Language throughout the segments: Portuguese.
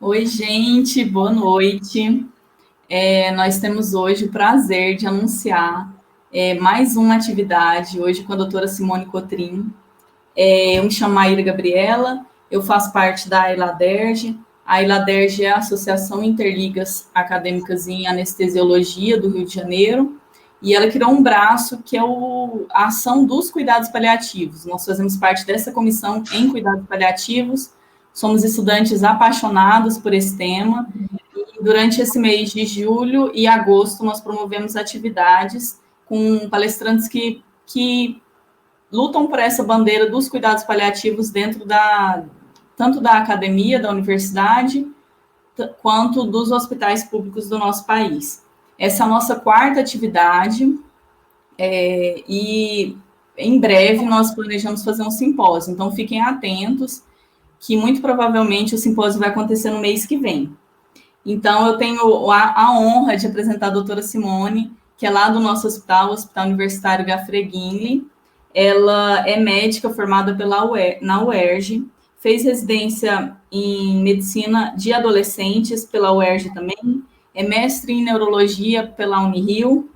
Oi, gente, boa noite. Nós temos hoje o prazer de anunciar mais uma atividade, hoje com a doutora Simone Cotrim. Eu me chamo Maíra Gabriela, eu faço parte da ELADERJ. A ELADERJ é a Associação Interligas Acadêmicas em Anestesiologia do Rio de Janeiro, e ela criou um braço que é a ação dos cuidados paliativos. Nós fazemos parte dessa comissão em cuidados paliativos, somos estudantes apaixonados por esse tema, e durante esse mês de julho e agosto nós promovemos atividades com palestrantes que lutam por essa bandeira dos cuidados paliativos dentro tanto da academia, da universidade, quanto dos hospitais públicos do nosso país. Essa é a nossa quarta atividade, e em breve nós planejamos fazer um simpósio, então fiquem atentos, que muito provavelmente o simpósio vai acontecer no mês que vem. Então, eu tenho a honra de apresentar a doutora Simone, que é lá do nosso hospital, o Hospital Universitário Gafreguinle. Ela é médica formada na UERJ, fez residência em medicina de adolescentes pela UERJ também, é mestre em neurologia pela Unirio,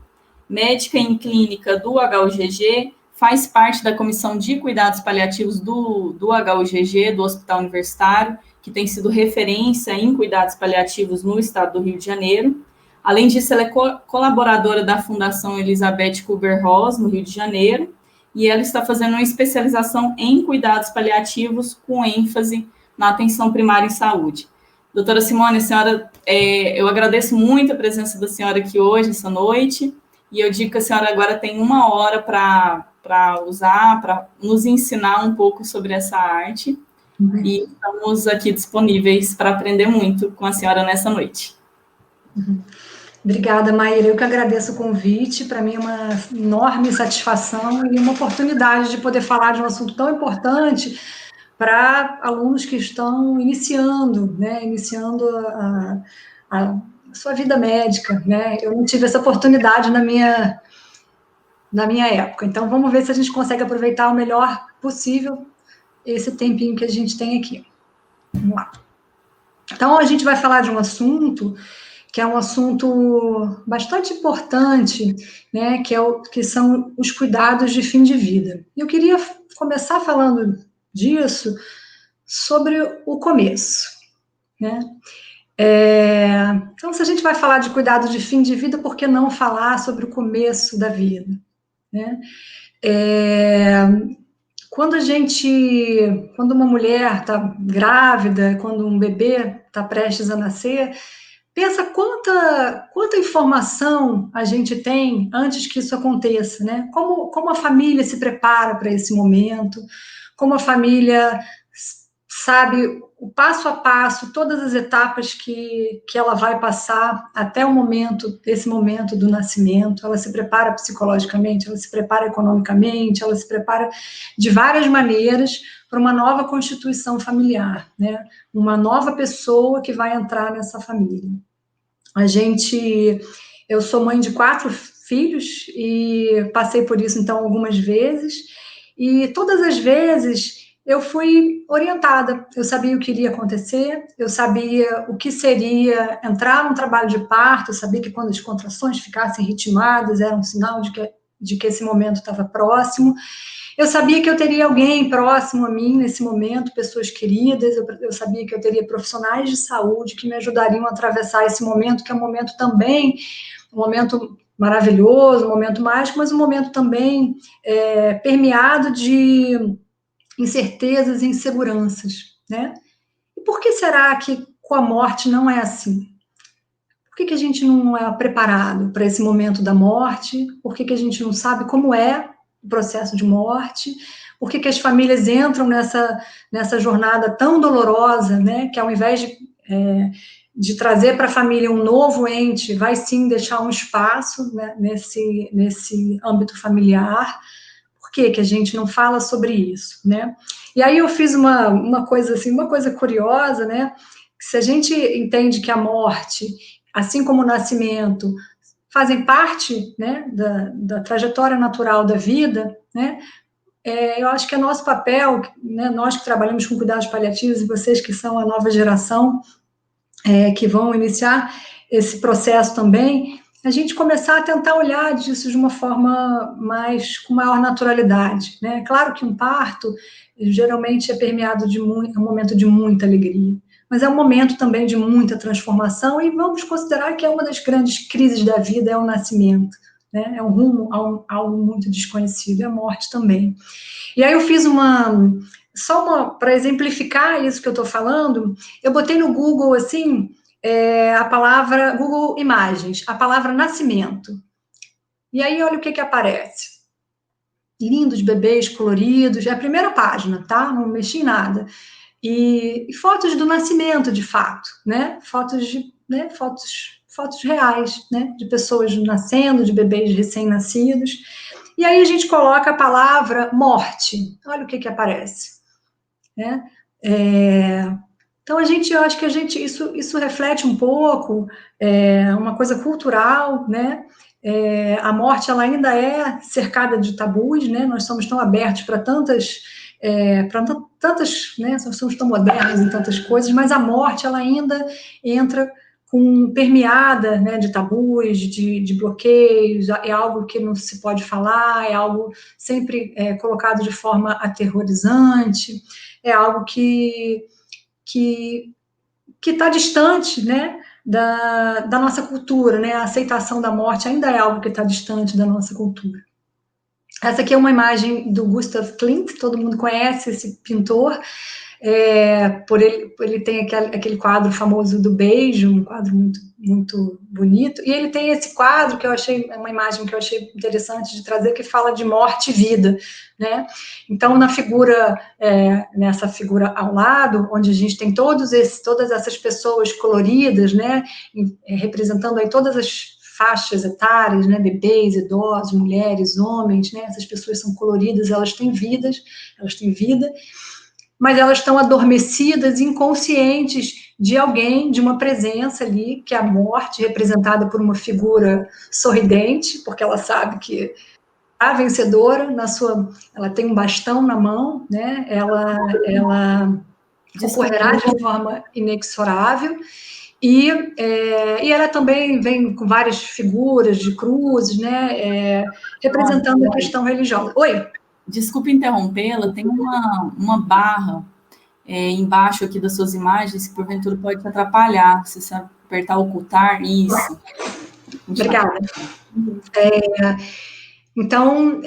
médica em clínica do HUGG, faz parte da comissão de cuidados paliativos do HUGG, do Hospital Universitário, que tem sido referência em cuidados paliativos no estado do Rio de Janeiro. Além disso, ela é colaboradora da Fundação Elizabeth Kubler-Ross, no Rio de Janeiro, e ela está fazendo uma especialização em cuidados paliativos com ênfase na atenção primária em saúde. Doutora Simone, a senhora, eu agradeço muito a presença da senhora aqui hoje, essa noite, e eu digo que a senhora agora tem 1 hora para usar, para nos ensinar um pouco sobre essa arte, e estamos aqui disponíveis para aprender muito com a senhora nessa noite. Obrigada, Maíra. Eu que agradeço o convite. Para mim é uma enorme satisfação e uma oportunidade de poder falar de um assunto tão importante para alunos que estão iniciando, né, a sua vida médica, né? Eu não tive essa oportunidade na minha época. Então, vamos ver se a gente consegue aproveitar o melhor possível esse tempinho que a gente tem aqui. Vamos lá. Então, a gente vai falar de um assunto que é um assunto bastante importante, né, que são os cuidados de fim de vida. Eu queria começar falando disso sobre o começo, né? Então, se a gente vai falar de cuidado de fim de vida, por que não falar sobre o começo da vida, né? Quando uma mulher está grávida, quando um bebê está prestes a nascer, pensa quanta informação a gente tem antes que isso aconteça, né? Como a família se prepara para esse momento, como a família sabe o passo a passo, todas as etapas que ela vai passar até esse momento do nascimento. Ela se prepara psicologicamente, ela se prepara economicamente, ela se prepara de várias maneiras para uma nova constituição familiar, né? Uma nova pessoa que vai entrar nessa família. Eu sou mãe de 4 filhos e passei por isso, então, algumas vezes, e todas as vezes eu fui orientada, eu sabia o que iria acontecer, eu sabia o que seria entrar num trabalho de parto, eu sabia que quando as contrações ficassem ritmadas era um sinal de que esse momento estava próximo. Eu sabia que eu teria alguém próximo a mim nesse momento, pessoas queridas, eu sabia que eu teria profissionais de saúde que me ajudariam a atravessar esse momento, que é um momento também, um momento maravilhoso, um momento mágico, mas um momento também permeado de incertezas e inseguranças, né? E por que será que com a morte não é assim? Por que a gente não é preparado para esse momento da morte? Por que a gente não sabe como é o processo de morte? Por que as famílias entram nessa jornada tão dolorosa, né? Que ao invés de trazer para a família um novo ente, vai sim deixar um espaço, né, nesse âmbito familiar. Por que a gente não fala sobre isso, né? E aí eu fiz uma coisa curiosa, né? Que se a gente entende que a morte, assim como o nascimento, fazem parte, né, da trajetória natural da vida, né? Eu acho que é nosso papel, né, nós que trabalhamos com cuidados paliativos e vocês que são a nova geração, que vão iniciar esse processo também, a gente começar a tentar olhar disso de uma forma com maior naturalidade, né? Claro que um parto geralmente é permeado é um momento de muita alegria, mas é um momento também de muita transformação, e vamos considerar que é uma das grandes crises da vida, é o nascimento, né? É um rumo a algo muito desconhecido, é a morte também. E aí eu fiz para exemplificar isso que eu estou falando, eu botei no Google, assim, a palavra, Google Imagens, a palavra nascimento. E aí olha o que aparece. Lindos bebês coloridos, é a primeira página, tá? Não mexi em nada. E fotos do nascimento, de fato, né? Fotos reais, né? De pessoas nascendo, de bebês recém-nascidos. E aí a gente coloca a palavra morte. Olha o que aparece, né? Então eu acho que isso reflete um pouco uma coisa cultural, né? A morte, ela ainda é cercada de tabus, né? Nós somos tão abertos para tantas, né? Nós somos tão modernos em tantas coisas, mas a morte, ela ainda entra permeada, né, de tabus, de bloqueios, é algo que não se pode falar, é algo sempre colocado de forma aterrorizante, é algo que está distante, né, da nossa cultura, né? A aceitação da morte ainda é algo que está distante da nossa cultura. Essa aqui é uma imagem do Gustav Klimt, todo mundo conhece esse pintor, ele tem aquele quadro famoso do beijo, um quadro muito, muito bonito, e ele tem esse quadro que eu achei, uma imagem que eu achei interessante de trazer, que fala de morte e vida, né? Então, nessa figura ao lado, onde a gente tem todas essas pessoas coloridas, né, representando aí todas as faixas etárias, né, bebês, idosos, mulheres, homens, né, essas pessoas são coloridas, elas têm vida, mas elas estão adormecidas, inconscientes de alguém, de uma presença ali, que é a morte, representada por uma figura sorridente, porque ela sabe que a vencedora, ela tem um bastão na mão, né? Ela ocorrerá de forma inexorável, e ela também vem com várias figuras de cruzes, né? Representando a questão religiosa. Oi? Desculpe interrompê-la, tem uma barra embaixo aqui das suas imagens que porventura pode te atrapalhar, se você apertar ocultar, isso. Obrigada. Então,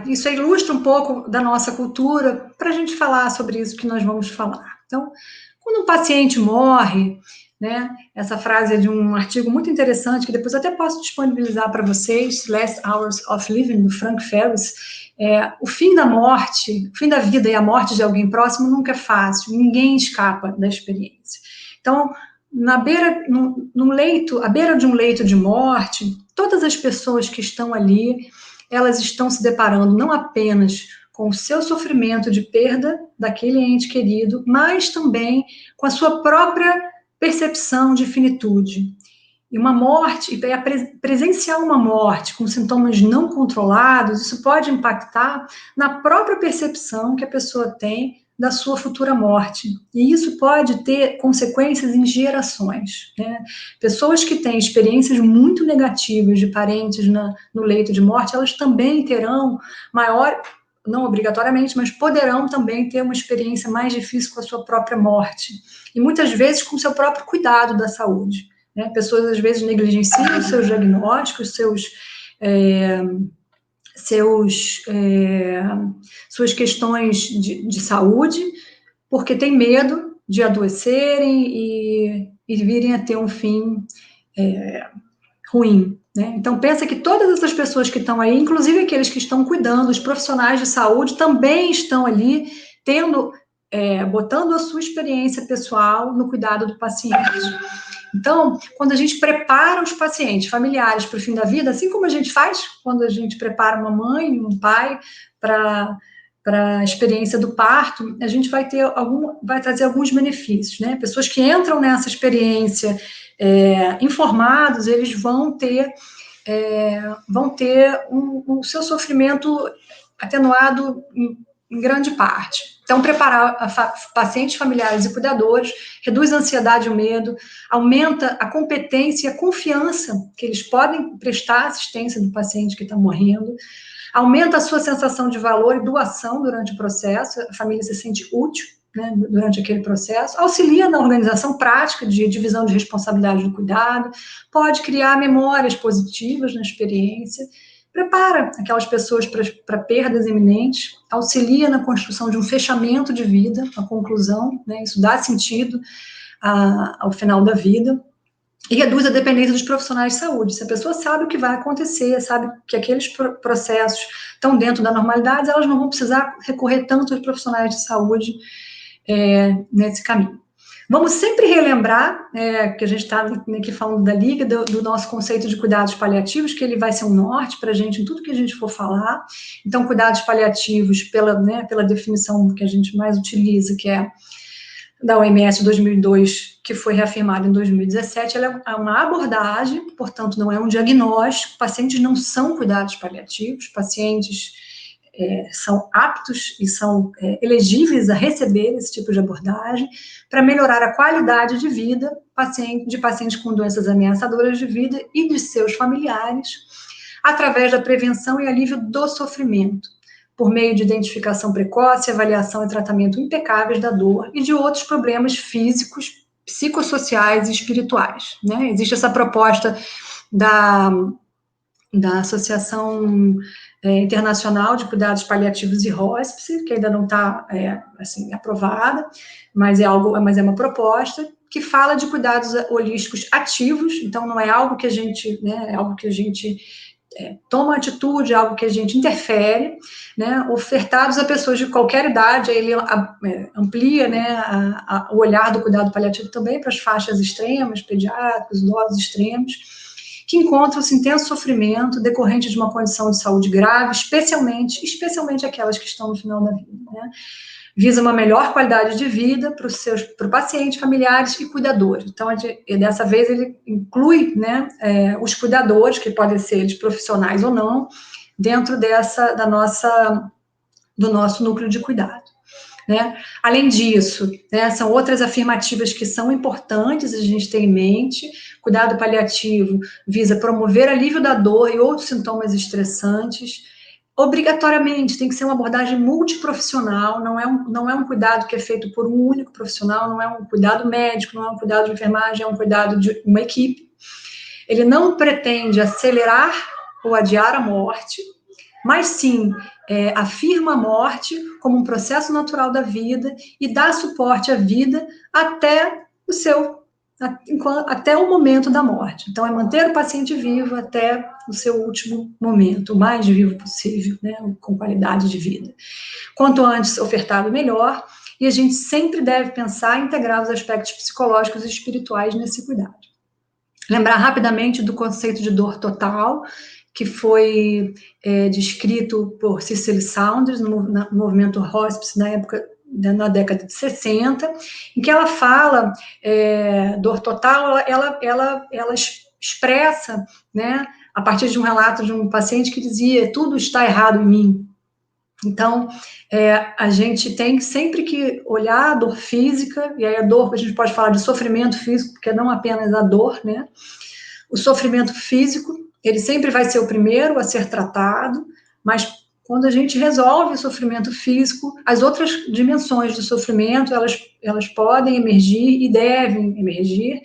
isso ilustra um pouco da nossa cultura, para a gente falar sobre isso que nós vamos falar. Então, quando um paciente morre, né, essa frase é de um artigo muito interessante, que depois até posso disponibilizar para vocês, Last Hours of Living, do Frank Ferris. O fim da morte, o fim da vida e a morte de alguém próximo nunca é fácil, ninguém escapa da experiência. Então, à beira de um leito de morte, todas as pessoas que estão ali, elas estão se deparando não apenas com o seu sofrimento de perda daquele ente querido, mas também com a sua própria percepção de finitude. E uma morte, presenciar uma morte com sintomas não controlados, isso pode impactar na própria percepção que a pessoa tem da sua futura morte. E isso pode ter consequências em gerações, né? Pessoas que têm experiências muito negativas de parentes no leito de morte, elas também terão não obrigatoriamente, mas poderão também ter uma experiência mais difícil com a sua própria morte. E muitas vezes com o seu próprio cuidado da saúde, né? Pessoas às vezes negligenciam seus diagnósticos, suas questões de saúde, porque tem medo de adoecerem e virem a ter um fim ruim, né? Então, pensa que todas essas pessoas que estão aí, inclusive aqueles que estão cuidando, os profissionais de saúde, também estão ali botando a sua experiência pessoal no cuidado do paciente. Então, quando a gente prepara os pacientes familiares para o fim da vida, assim como a gente faz quando a gente prepara uma mãe, um pai para a experiência do parto, a gente vai trazer alguns benefícios, né? Pessoas que entram nessa experiência informados, eles vão ter o seu sofrimento atenuado em grande parte. Então, preparar pacientes, familiares e cuidadores reduz a ansiedade e o medo, aumenta a competência e a confiança que eles podem prestar assistência do paciente que está morrendo, aumenta a sua sensação de valor e doação durante o processo, a família se sente útil, né, durante aquele processo, auxilia na organização prática de divisão de responsabilidade do cuidado, pode criar memórias positivas na experiência, prepara aquelas pessoas para perdas iminentes, auxilia na construção de um fechamento de vida, a conclusão, né, isso dá sentido ao final da vida, e reduz a dependência dos profissionais de saúde. Se a pessoa sabe o que vai acontecer, sabe que aqueles processos estão dentro da normalidade, elas não vão precisar recorrer tanto aos profissionais de saúde nesse caminho. Vamos sempre relembrar, que a gente está aqui falando da Liga, do nosso conceito de cuidados paliativos, que ele vai ser um norte para a gente em tudo que a gente for falar. Então, cuidados paliativos, pela definição que a gente mais utiliza, que é da OMS 2002, que foi reafirmada em 2017, ela é uma abordagem, portanto, não é um diagnóstico, pacientes não são cuidados paliativos, pacientes são aptos e são elegíveis a receber esse tipo de abordagem para melhorar a qualidade de vida de pacientes com doenças ameaçadoras de vida e de seus familiares, através da prevenção e alívio do sofrimento, por meio de identificação precoce, avaliação e tratamento impecáveis da dor e de outros problemas físicos, psicossociais e espirituais, né? Existe essa proposta da Associação Internacional de Cuidados Paliativos e Hospice, que ainda não está aprovada, mas é uma proposta que fala de cuidados holísticos ativos, então não é algo que a gente, é algo que a gente toma atitude, algo que a gente interfere, né, ofertados a pessoas de qualquer idade, aí ele amplia, né, o olhar do cuidado paliativo também para as faixas extremas, pediátricos, idosos extremos, que encontram-se intenso sofrimento decorrente de uma condição de saúde grave, especialmente aquelas que estão no final da vida, né? Visa uma melhor qualidade de vida para o paciente, familiares e cuidadores. Então, dessa vez, ele inclui, né, os cuidadores, que podem ser eles profissionais ou não, dentro do nosso núcleo de cuidado, né? Além disso, né, são outras afirmativas que são importantes a gente ter em mente. Cuidado paliativo visa promover alívio da dor e outros sintomas estressantes. Obrigatoriamente, tem que ser uma abordagem multiprofissional, não é um cuidado que é feito por um único profissional, não é um cuidado médico, não é um cuidado de enfermagem, é um cuidado de uma equipe. Ele não pretende acelerar ou adiar a morte, mas sim afirma a morte como um processo natural da vida e dá suporte à vida até o momento da morte. Então, é manter o paciente vivo até o seu último momento, o mais vivo possível, né, com qualidade de vida. Quanto antes ofertado, melhor, e a gente sempre deve pensar em integrar os aspectos psicológicos e espirituais nesse cuidado. Lembrar rapidamente do conceito de dor total, que foi descrito por Cicely Saunders no movimento hospice na década de 60, em que ela fala, dor total, ela expressa, né, a partir de um relato de um paciente que dizia, tudo está errado em mim. Então, a gente tem sempre que olhar a dor física, e aí a dor, a gente pode falar de sofrimento físico, porque não apenas a dor, né? O sofrimento físico, ele sempre vai ser o primeiro a ser tratado, mas quando a gente resolve o sofrimento físico, as outras dimensões do sofrimento, elas podem emergir e devem emergir,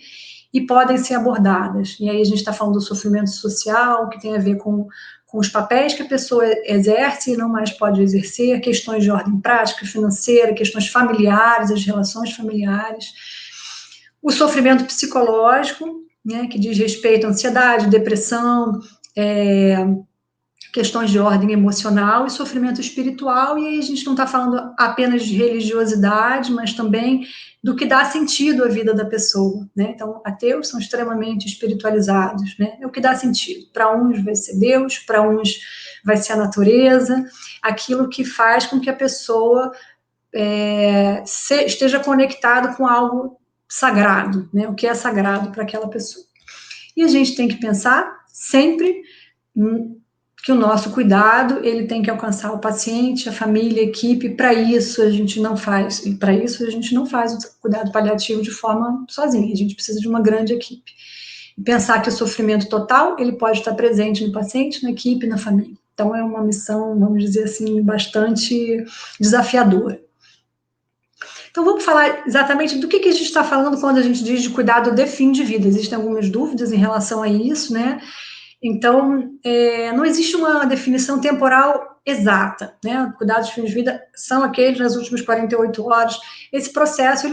e podem ser abordadas. E aí a gente está falando do sofrimento social, que tem a ver com os papéis que a pessoa exerce e não mais pode exercer, questões de ordem prática, financeira, questões familiares, as relações familiares. O sofrimento psicológico, né, que diz respeito à ansiedade, depressão, questões de ordem emocional e sofrimento espiritual, e aí a gente não está falando apenas de religiosidade, mas também do que dá sentido à vida da pessoa, né? Então, ateus são extremamente espiritualizados, né? É o que dá sentido. Para uns vai ser Deus, para uns vai ser a natureza, aquilo que faz com que a pessoa esteja conectada com algo sagrado, né? O que é sagrado para aquela pessoa. E a gente tem que pensar sempre que o nosso cuidado, ele tem que alcançar o paciente, a família, a equipe. Para isso a gente não faz o cuidado paliativo de forma sozinha, a gente precisa de uma grande equipe. E pensar que o sofrimento total, ele pode estar presente no paciente, na equipe, na família. Então é uma missão, vamos dizer assim, bastante desafiadora. Então vamos falar exatamente do que a gente está falando quando a gente diz de cuidado de fim de vida. Existem algumas dúvidas em relação a isso, né? Então, não existe uma definição temporal exata, né? Cuidados de fim de vida são aqueles nas últimas 48 horas. Esse processo,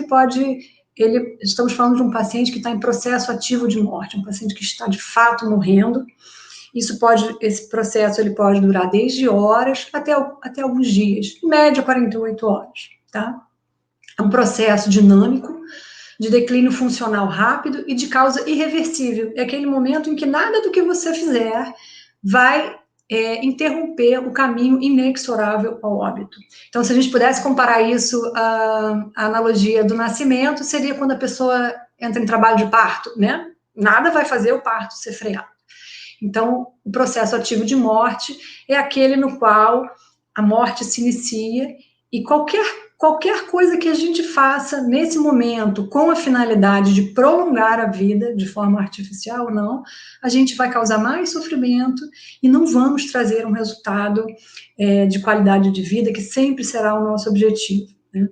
estamos falando de um paciente que está em processo ativo de morte, um paciente que está de fato morrendo. Esse processo ele pode durar desde horas até alguns dias, em média 48 horas, tá? É um processo dinâmico, de declínio funcional rápido e de causa irreversível. É aquele momento em que nada do que você fizer vai interromper o caminho inexorável ao óbito. Então, se a gente pudesse comparar isso à analogia do nascimento, seria quando a pessoa entra em trabalho de parto, né? Nada vai fazer o parto ser freado. Então, o processo ativo de morte é aquele no qual a morte se inicia e qualquer coisa que a gente faça nesse momento com a finalidade de prolongar a vida, de forma artificial ou não, a gente vai causar mais sofrimento e não vamos trazer um resultado de qualidade de vida, que sempre será o nosso objetivo, né?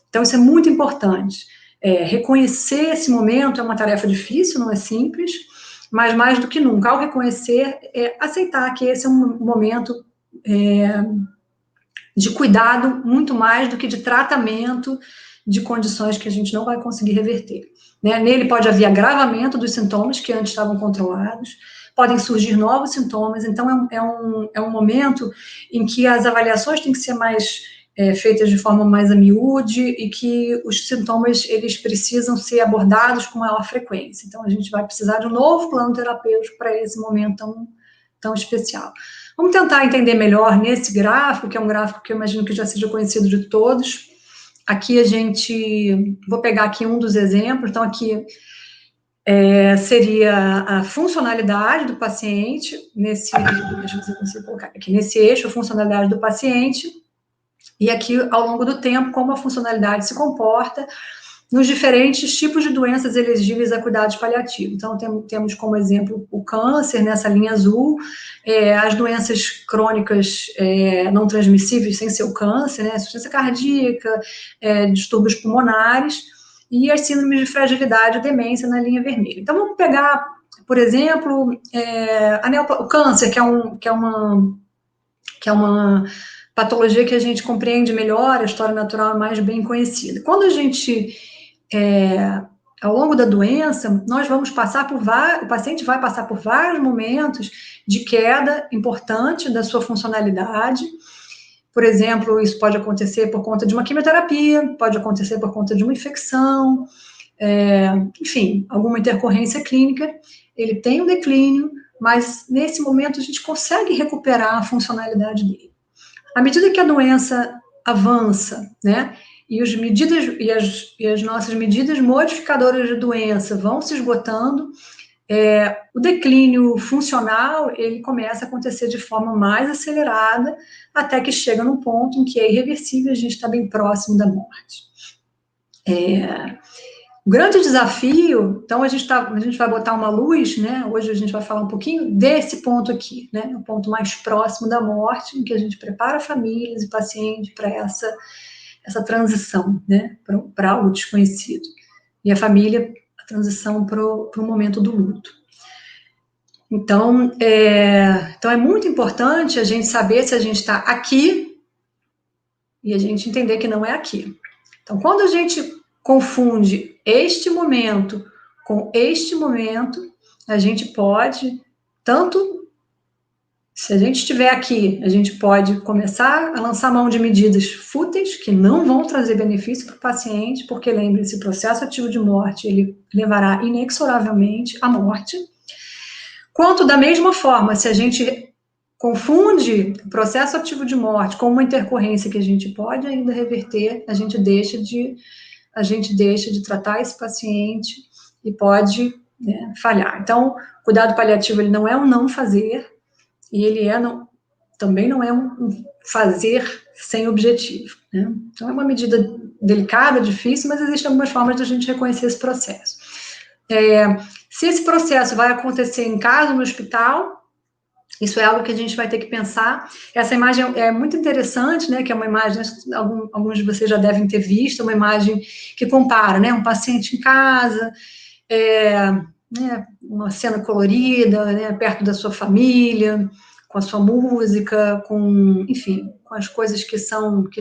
Então, isso é muito importante. Reconhecer esse momento é uma tarefa difícil, não é simples, mas mais do que nunca, ao reconhecer, aceitar que esse é um momento de cuidado muito mais do que de tratamento de condições que a gente não vai conseguir reverter, né? Nele pode haver agravamento dos sintomas que antes estavam controlados, podem surgir novos sintomas, então é um momento em que as avaliações têm que ser mais feitas de forma mais a miúde e que os sintomas, eles precisam ser abordados com maior frequência. Então, a gente vai precisar de um novo plano terapêutico para esse momento tão especial. Vamos tentar entender melhor nesse gráfico, que é um gráfico que eu imagino que já seja conhecido de todos. Aqui vou pegar aqui um dos exemplos, então aqui seria a funcionalidade do paciente, deixa eu ver se eu consigo colocar aqui, nesse eixo, a funcionalidade do paciente, e aqui, ao longo do tempo, como a funcionalidade se comporta nos diferentes tipos de doenças elegíveis a cuidados paliativos. Então, temos como exemplo o câncer, nessa linha azul, as doenças crônicas não transmissíveis, sem ser o câncer, né, insuficiência cardíaca, distúrbios pulmonares, e as síndromes de fragilidade e demência na linha vermelha. Então, vamos pegar, por exemplo, o câncer, que é uma patologia que a gente compreende melhor, a história natural é mais bem conhecida. Quando a gente, ao longo da doença, o paciente vai passar por vários momentos de queda importante da sua funcionalidade. Por exemplo, isso pode acontecer por conta de uma quimioterapia, pode acontecer por conta de uma infecção, enfim, alguma intercorrência clínica. Ele tem um declínio, mas nesse momento a gente consegue recuperar a funcionalidade dele. À medida que a doença avança, né, e as nossas medidas modificadoras de doença vão se esgotando, o declínio funcional, ele começa a acontecer de forma mais acelerada, até que chega num ponto em que é irreversível, a gente está bem próximo da morte. O grande desafio, então a gente vai botar uma luz, né? Hoje a gente vai falar um pouquinho desse ponto aqui, né? O ponto mais próximo da morte, em que a gente prepara famílias e pacientes para essa transição, né? Para algo desconhecido. E a família, a transição para o momento do luto. Então é muito importante a gente saber se a gente está aqui e a gente entender que não é aqui. Então, quando a gente confunde este momento com este momento, a gente pode, se a gente estiver aqui, a gente pode começar a lançar mão de medidas fúteis, que não vão trazer benefício para o paciente, porque lembre-se, o processo ativo de morte, ele levará inexoravelmente à morte. Quanto, da mesma forma, se a gente confunde o processo ativo de morte com uma intercorrência que a gente pode ainda reverter, a gente deixa de tratar esse paciente e pode, né, falhar. Então, cuidado paliativo, ele não é um não fazer, e ele também não é um fazer sem objetivo, né? Então, é uma medida delicada, difícil, mas existem algumas formas de a gente reconhecer esse processo. Se esse processo vai acontecer em casa, no hospital, isso é algo que a gente vai ter que pensar. Essa imagem é muito interessante, né? Que é uma imagem, alguns de vocês já devem ter visto, uma imagem que compara, né? Um paciente em casa, né, uma cena colorida, né? Perto da sua família, com a sua música, enfim, com as coisas que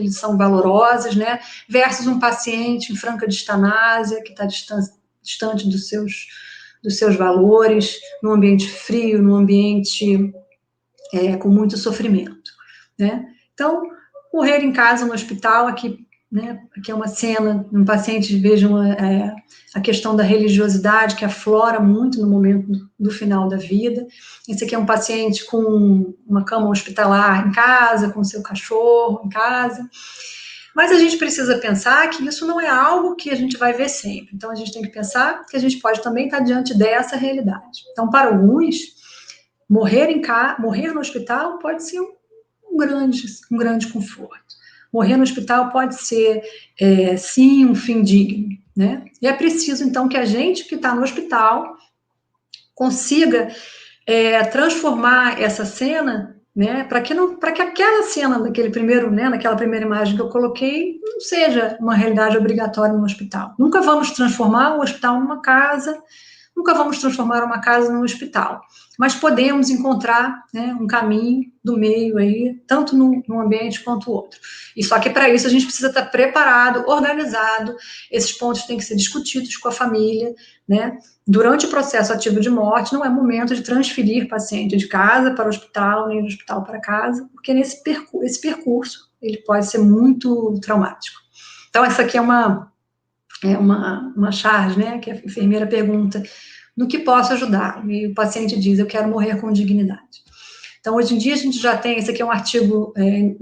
lhes são valorosas, né? Versus um paciente em franca distanásia, que está distante dos seus valores, num ambiente frio, num ambiente com muito sofrimento, né? Então, morrer em casa, no hospital, aqui, né? Aqui é uma cena, um paciente, vejam a questão da religiosidade que aflora muito no momento do final da vida. Esse aqui é um paciente com uma cama hospitalar em casa, com seu cachorro em casa. Mas a gente precisa pensar que isso não é algo que a gente vai ver sempre. Então, a gente tem que pensar que a gente pode também estar diante dessa realidade. Então, para alguns, morrer no hospital pode ser um grande conforto. Morrer no hospital pode ser, sim, um fim digno, né? E é preciso, então, que a gente que está no hospital consiga transformar essa cena, né, para que aquela cena daquele primeiro, né, naquela primeira imagem que eu coloquei, não seja uma realidade obrigatória no hospital. Nunca vamos transformar o hospital numa casa, nunca vamos transformar uma casa num hospital, mas podemos encontrar, né, um caminho do meio aí, tanto num ambiente quanto o outro. E só que para isso a gente precisa estar preparado, organizado, esses pontos têm que ser discutidos com a família, né? Durante o processo ativo de morte, não é momento de transferir paciente de casa para o hospital, nem do hospital para casa, porque esse percurso ele pode ser muito traumático. Então, essa aqui é uma charge, né, que a enfermeira pergunta, no que posso ajudar? E o paciente diz, eu quero morrer com dignidade. Então, hoje em dia, a gente já tem, esse aqui é um artigo, em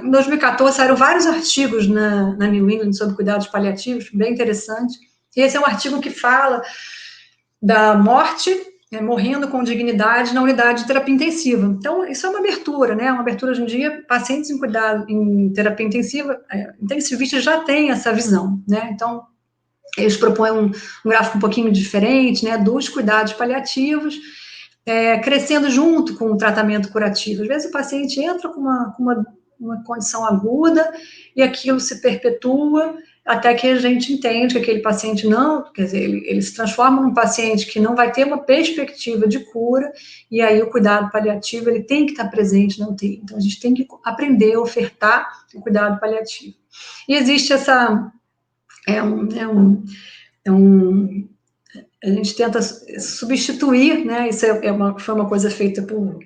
2014 saíram vários artigos na New England sobre cuidados paliativos, bem interessante. E esse é um artigo que fala da morte, morrendo com dignidade na unidade de terapia intensiva. Então, isso é uma abertura, né? Uma abertura hoje em dia, pacientes em terapia intensiva, intensivistas já têm essa visão, né? Então, eles propõem um gráfico um pouquinho diferente, né? Dos cuidados paliativos, crescendo junto com o tratamento curativo. Às vezes o paciente entra com uma condição aguda e aquilo se perpetua até que a gente entende que aquele paciente não, quer dizer, ele se transforma num paciente que não vai ter uma perspectiva de cura, e aí o cuidado paliativo ele tem que estar presente na UTI. Então a gente tem que aprender a ofertar o cuidado paliativo. E existe essa a gente tenta substituir, né? Isso foi uma coisa feita por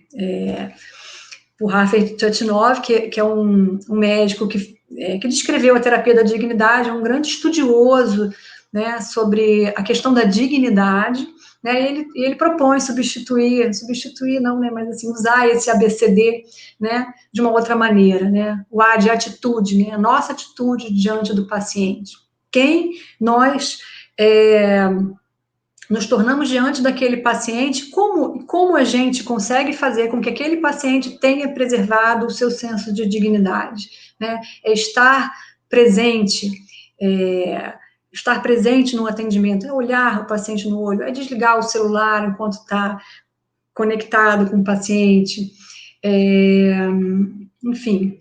Raffer Chotnov, que é um médico que descreveu a terapia da dignidade, é um grande estudioso, né, sobre a questão da dignidade, né? Ele propõe substituir não, né, mas assim, usar esse ABCD, né, de uma outra maneira, né? O A de atitude, né? A nossa atitude diante do paciente. Quem nós nos tornamos diante daquele paciente, como a gente consegue fazer com que aquele paciente tenha preservado o seu senso de dignidade, né? É estar presente no atendimento, é olhar o paciente no olho, é desligar o celular enquanto está conectado com o paciente, enfim.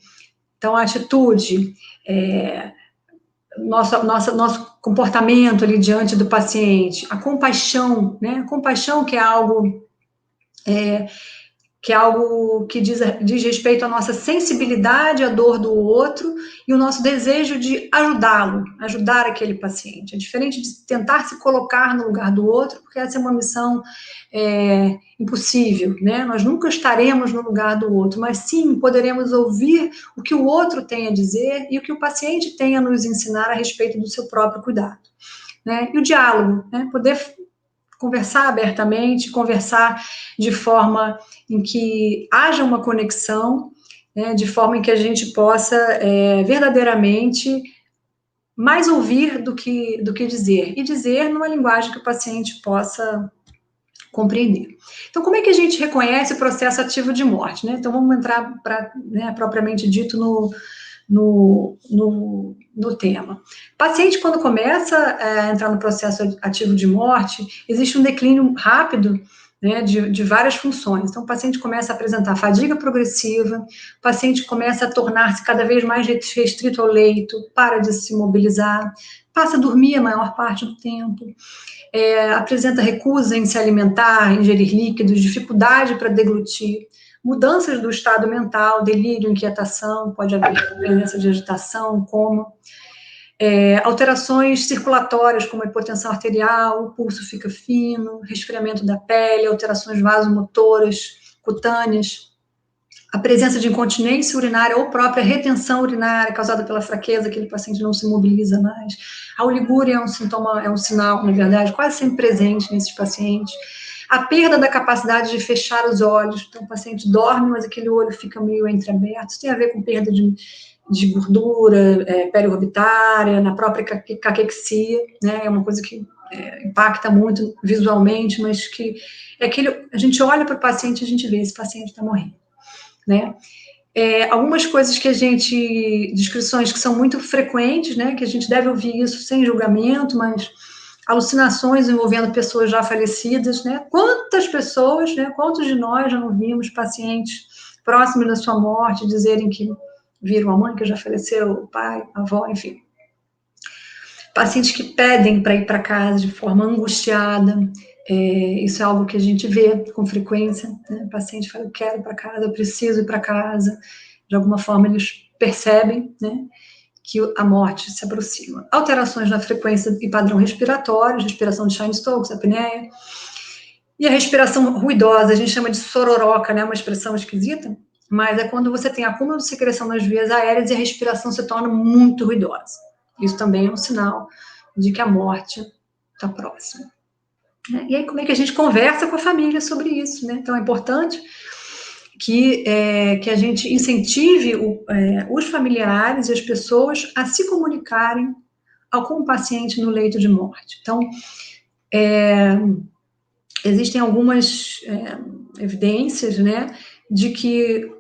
Então, a atitude, nosso comportamento ali diante do paciente, a compaixão, né? A compaixão que é algo que diz respeito à nossa sensibilidade à dor do outro e o nosso desejo de ajudá-lo, ajudar aquele paciente. É diferente de tentar se colocar no lugar do outro, porque essa é uma missão impossível, né? Nós nunca estaremos no lugar do outro, mas sim poderemos ouvir o que o outro tem a dizer e o que o paciente tem a nos ensinar a respeito do seu próprio cuidado, né? E o diálogo, né? Poder conversar abertamente, conversar de forma em que haja uma conexão, né, de forma em que a gente possa verdadeiramente mais ouvir do que dizer, e dizer numa linguagem que o paciente possa compreender. Então, como é que a gente reconhece o processo ativo de morte, né? Então, vamos entrar, propriamente dito, no tema. O paciente, quando começa a entrar no processo ativo de morte, existe um declínio rápido, né, de várias funções. Então, o paciente começa a apresentar fadiga progressiva, o paciente começa a tornar-se cada vez mais restrito ao leito, para de se mobilizar, passa a dormir a maior parte do tempo, apresenta recusa em se alimentar, ingerir líquidos, dificuldade para deglutir, mudanças do estado mental, delírio, inquietação, pode haver presença de agitação, coma, alterações circulatórias, como a hipotensão arterial, o pulso fica fino, resfriamento da pele, alterações vasomotoras, cutâneas, a presença de incontinência urinária ou própria retenção urinária causada pela fraqueza, aquele paciente não se mobiliza mais. A oligúria é um sintoma, é um sinal, na verdade, quase sempre presente nesses pacientes. A perda da capacidade de fechar os olhos, então o paciente dorme, mas aquele olho fica meio entreaberto, isso tem a ver com perda de gordura periorbitária, na própria caquexia, né, é uma coisa que impacta muito visualmente, mas que a gente olha para o paciente e a gente vê, esse paciente está morrendo, né. Algumas coisas descrições que são muito frequentes, né, que a gente deve ouvir isso sem julgamento, mas alucinações envolvendo pessoas já falecidas, né, quantas pessoas, né, quantos de nós já ouvimos pacientes próximos da sua morte dizerem que viram a mãe que já faleceu, o pai, a avó, enfim. Pacientes que pedem para ir para casa de forma angustiada, isso é algo que a gente vê com frequência, né? O paciente fala, eu quero ir para casa, eu preciso ir para casa, de alguma forma eles percebem, né, que a morte se aproxima. Alterações na frequência e padrão respiratório, respiração de Cheyne-Stokes, apneia, e a respiração ruidosa, a gente chama de sororoca, né, uma expressão esquisita, mas é quando você tem acúmulo de secreção nas vias aéreas e a respiração se torna muito ruidosa. Isso também é um sinal de que a morte está próxima. E aí, como é que a gente conversa com a família sobre isso, né? Então, é importante que a gente incentive os familiares e as pessoas a se comunicarem com o paciente no leito de morte. Então, existem algumas evidências, né, de que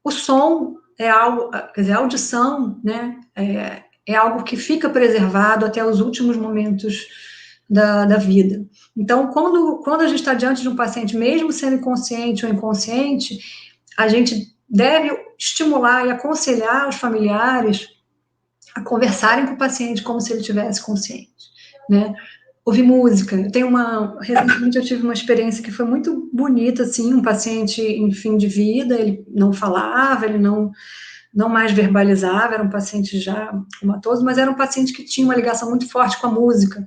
o som é algo, quer dizer, a audição, né, é algo que fica preservado até os últimos momentos da vida. Então, quando a gente está diante de um paciente, mesmo sendo consciente ou inconsciente, a gente deve estimular e aconselhar os familiares a conversarem com o paciente como se ele estivesse consciente, né? Ouvir música. Recentemente eu tive uma experiência que foi muito bonita, assim, um paciente em fim de vida, ele não falava, ele não mais verbalizava, era um paciente já comatoso, mas era um paciente que tinha uma ligação muito forte com a música.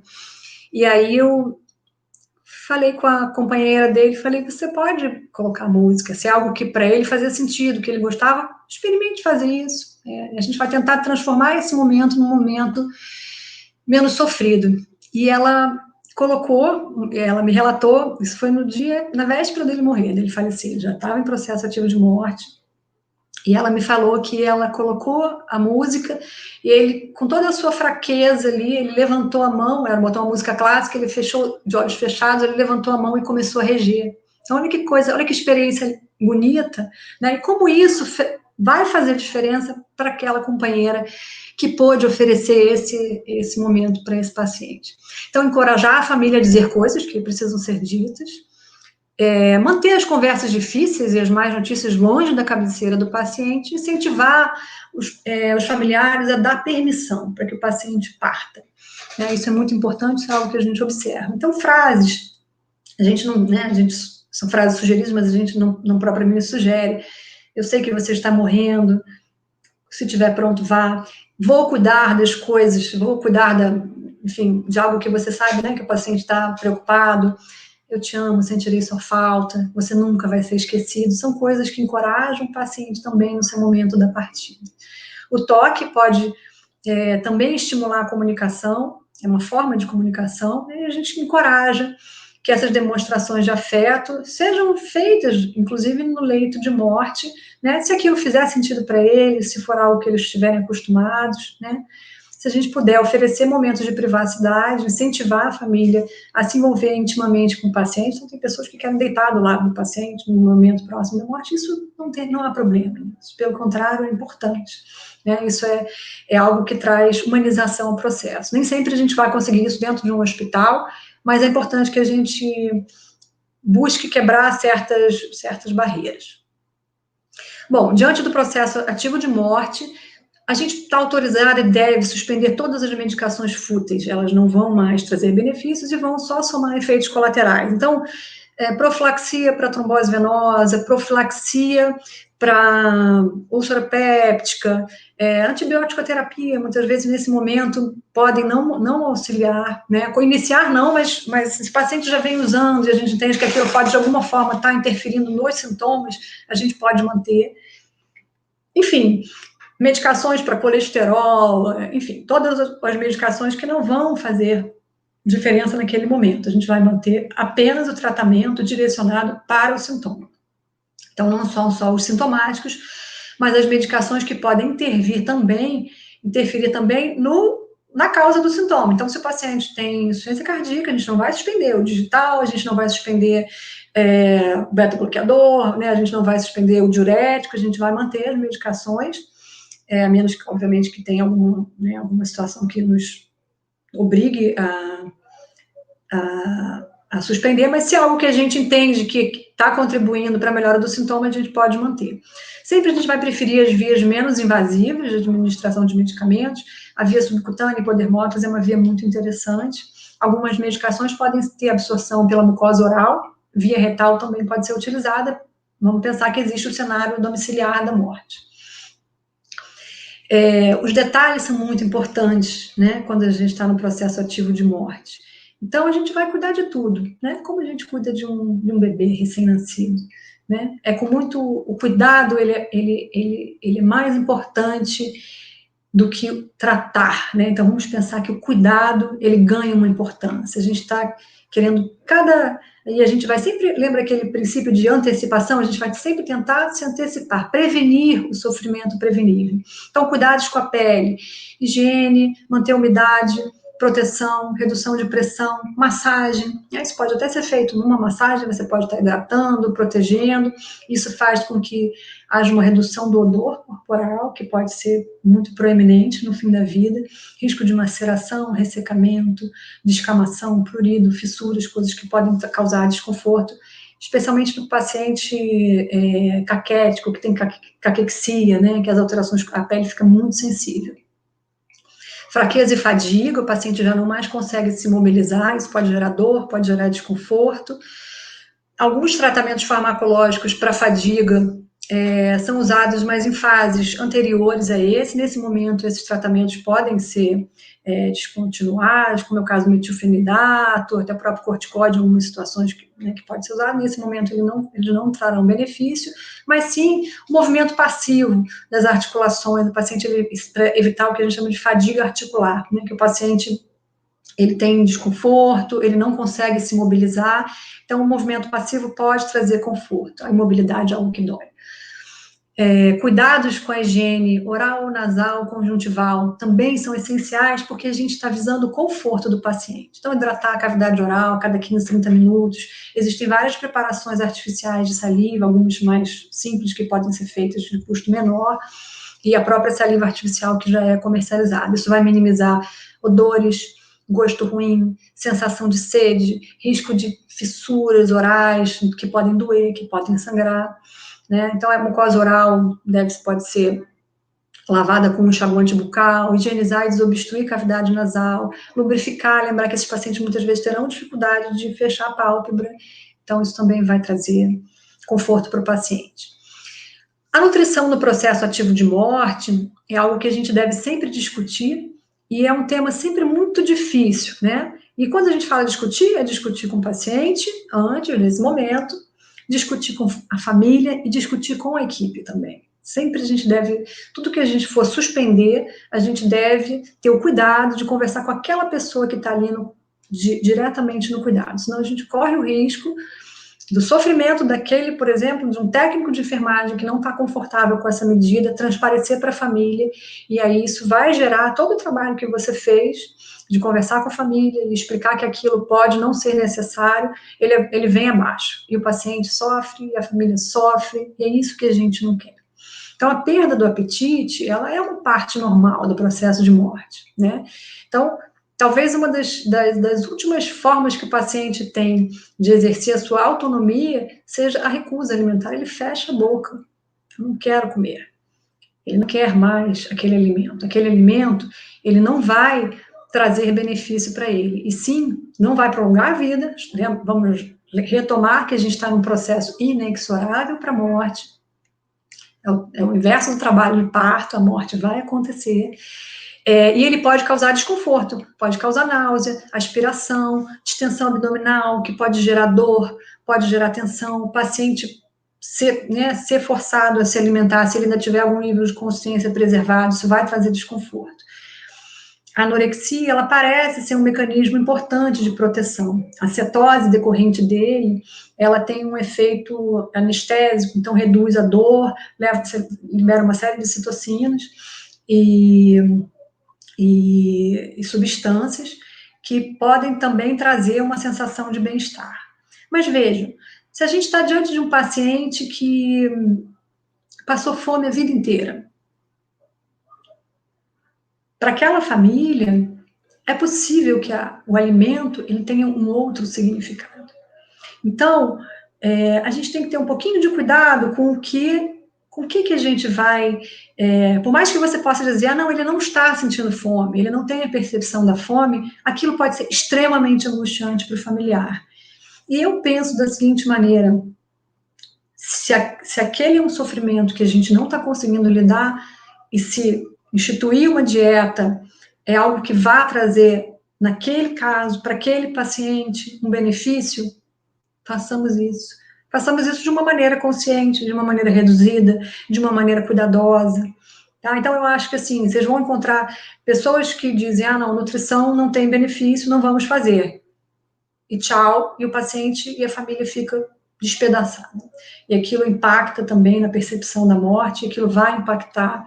E aí eu falei com a companheira dele, falei, você pode colocar música, se é algo que para ele fazia sentido, que ele gostava, experimente fazer isso. A gente vai tentar transformar esse momento num momento menos sofrido. E ela ela me relatou, isso foi na véspera dele morrer, dele falecer, ele já estava em processo ativo de morte, e ela me falou que ela colocou a música, e ele, com toda a sua fraqueza ali, ele levantou a mão, ela botou uma música clássica, ele fechou, de olhos fechados, ele levantou a mão e começou a reger. Então, olha que coisa, olha que experiência bonita, né? E como isso vai fazer diferença para aquela companheira que pôde oferecer esse momento para esse paciente. Então, encorajar a família a dizer coisas que precisam ser ditas, manter as conversas difíceis e as más notícias longe da cabeceira do paciente, incentivar os familiares a dar permissão para que o paciente parta. Isso é muito importante, isso é algo que a gente observa. Então, frases, a gente não, né, são frases sugeridas, mas a gente não propriamente sugere. Eu sei que você está morrendo, se estiver pronto, vá. Vou cuidar das coisas, vou cuidar enfim, de algo que você sabe, né, que o paciente está preocupado. Eu te amo, sentirei sua falta, você nunca vai ser esquecido. São coisas que encorajam o paciente também no seu momento da partida. O toque pode também estimular a comunicação, é uma forma de comunicação, e a gente encoraja que essas demonstrações de afeto sejam feitas, inclusive no leito de morte, né, se aquilo fizer sentido para eles, se for algo que eles estiverem acostumados, né, se a gente puder oferecer momentos de privacidade, incentivar a família a se envolver intimamente com o paciente. Então, tem pessoas que querem deitar do lado do paciente no momento próximo da morte, isso não há problema. Isso, pelo contrário, é importante. Né? Isso é algo que traz humanização ao processo. Nem sempre a gente vai conseguir isso dentro de um hospital, mas é importante que a gente busque quebrar certas barreiras. Bom, diante do processo ativo de morte, a gente está autorizada e deve suspender todas as medicações fúteis. Elas não vão mais trazer benefícios e vão só somar efeitos colaterais. Então, profilaxia para trombose venosa, profilaxia para úlcera péptica, antibiótico-terapia, muitas vezes nesse momento podem não auxiliar, né? Iniciar não, mas esse paciente já vem usando e a gente entende que aquilo pode de alguma forma estar interferindo nos sintomas, a gente pode manter. Enfim, medicações para colesterol, enfim, todas as medicações que não vão fazer diferença naquele momento. A gente vai manter apenas o tratamento direcionado para o sintoma. Então, não são só os sintomáticos, mas as medicações que podem interferir também na causa do sintoma. Então, se o paciente tem insuficiência cardíaca, a gente não vai suspender o digital, a gente não vai suspender o beta-bloqueador, né? A gente não vai suspender o diurético, a gente vai manter as medicações, a menos que, obviamente, que tenha alguma situação que nos obrigue a suspender, mas se é algo que a gente entende que está contribuindo para a melhora do sintoma, a gente pode manter. Sempre a gente vai preferir as vias menos invasivas de administração de medicamentos. A via subcutânea, hipodermópica, é uma via muito interessante. Algumas medicações podem ter absorção pela mucosa oral, via retal também pode ser utilizada. Vamos pensar que existe o cenário domiciliar da morte. Os detalhes são muito importantes, né, quando a gente está no processo ativo de morte. Então, a gente vai cuidar de tudo, né? Como a gente cuida de um bebê recém-nascido, né? O cuidado, ele é mais importante do que tratar, né? Então, vamos pensar que o cuidado, ele ganha uma importância. A gente está querendo e a gente vai sempre, lembra aquele princípio de antecipação? A gente vai sempre tentar se antecipar, prevenir o sofrimento prevenível. Então, cuidados com a pele, higiene, manter a umidade, proteção, redução de pressão, massagem. Isso pode até ser feito numa massagem, você pode estar hidratando, protegendo. Isso faz com que haja uma redução do odor corporal, que pode ser muito proeminente no fim da vida. Risco de maceração, ressecamento, descamação, prurido, fissuras, coisas que podem causar desconforto, especialmente no paciente caquético, que tem caquexia, né, que as alterações, a pele fica muito sensível. Fraqueza e fadiga, o paciente já não mais consegue se mobilizar, isso pode gerar dor, pode gerar desconforto. Alguns tratamentos farmacológicos para fadiga são usados mais em fases anteriores a esse. Nesse momento, esses tratamentos podem ser descontinuados, como é o caso do metilfenidato, até o próprio corticóide, em algumas situações que pode ser usado. Nesse momento, eles não trarão benefício, mas sim o movimento passivo das articulações do paciente, para evitar o que a gente chama de fadiga articular, né, que o paciente ele tem desconforto, ele não consegue se mobilizar. Então, o movimento passivo pode trazer conforto. A imobilidade é algo que dói. Cuidados com a higiene oral, nasal, conjuntival também são essenciais, porque a gente está visando o conforto do paciente. Então, hidratar a cavidade oral a cada 15, 30 minutos. Existem várias preparações artificiais de saliva, algumas mais simples que podem ser feitas de custo menor, e a própria saliva artificial que já é comercializada. Isso vai minimizar odores, gosto ruim, sensação de sede, risco de fissuras orais que podem doer, que podem sangrar, né? Então, a mucosa oral pode ser lavada com um enxaguante bucal, higienizar e desobstruir cavidade nasal, lubrificar, lembrar que esses pacientes muitas vezes terão dificuldade de fechar a pálpebra, então isso também vai trazer conforto para o paciente. A nutrição no processo ativo de morte é algo que a gente deve sempre discutir, e é um tema sempre muito difícil, né? E quando a gente fala discutir, é discutir com o paciente, antes, nesse momento, discutir com a família e discutir com a equipe também. Sempre a gente deve, tudo que a gente for suspender, a gente deve ter o cuidado de conversar com aquela pessoa que está ali diretamente no cuidado, senão a gente corre o risco do sofrimento daquele, por exemplo, de um técnico de enfermagem que não está confortável com essa medida, transparecer para a família, e aí isso vai gerar todo o trabalho que você fez, de conversar com a família e explicar que aquilo pode não ser necessário, ele vem abaixo. E o paciente sofre, e a família sofre, e é isso que a gente não quer. Então, a perda do apetite, ela é uma parte normal do processo de morte, né? Então, talvez uma das últimas formas que o paciente tem de exercer a sua autonomia seja a recusa alimentar. Ele fecha a boca. Eu não quero comer. Ele não quer mais aquele alimento. Aquele alimento, ele não vai trazer benefício para ele. E sim, não vai prolongar a vida. Vamos retomar que a gente está num processo inexorável para a morte. É o inverso do trabalho de parto, a morte vai acontecer. E ele pode causar desconforto, pode causar náusea, aspiração, distensão abdominal, que pode gerar dor, pode gerar tensão, o paciente ser forçado a se alimentar, se ele ainda tiver algum nível de consciência preservado, isso vai trazer desconforto. A anorexia, ela parece ser um mecanismo importante de proteção. A cetose decorrente dele, ela tem um efeito anestésico, então reduz a dor, libera uma série de citocinas e substâncias que podem também trazer uma sensação de bem-estar. Mas vejam, se a gente está diante de um paciente que passou fome a vida inteira, para aquela família, é possível que o alimento ele tenha um outro significado. Então, a gente tem que ter um pouquinho de cuidado com o que a gente vai... por mais que você possa dizer, não, ele não está sentindo fome, ele não tem a percepção da fome, aquilo pode ser extremamente angustiante para o familiar. E eu penso da seguinte maneira, se aquele é um sofrimento que a gente não está conseguindo lidar, e se instituir uma dieta é algo que vai trazer, naquele caso, para aquele paciente, um benefício, façamos isso. Façamos isso de uma maneira consciente, de uma maneira reduzida, de uma maneira cuidadosa. Tá? Então, eu acho que, assim, vocês vão encontrar pessoas que dizem, não, nutrição não tem benefício, não vamos fazer. E tchau, e o paciente e a família fica despedaçada. E aquilo impacta também na percepção da morte, e aquilo vai impactar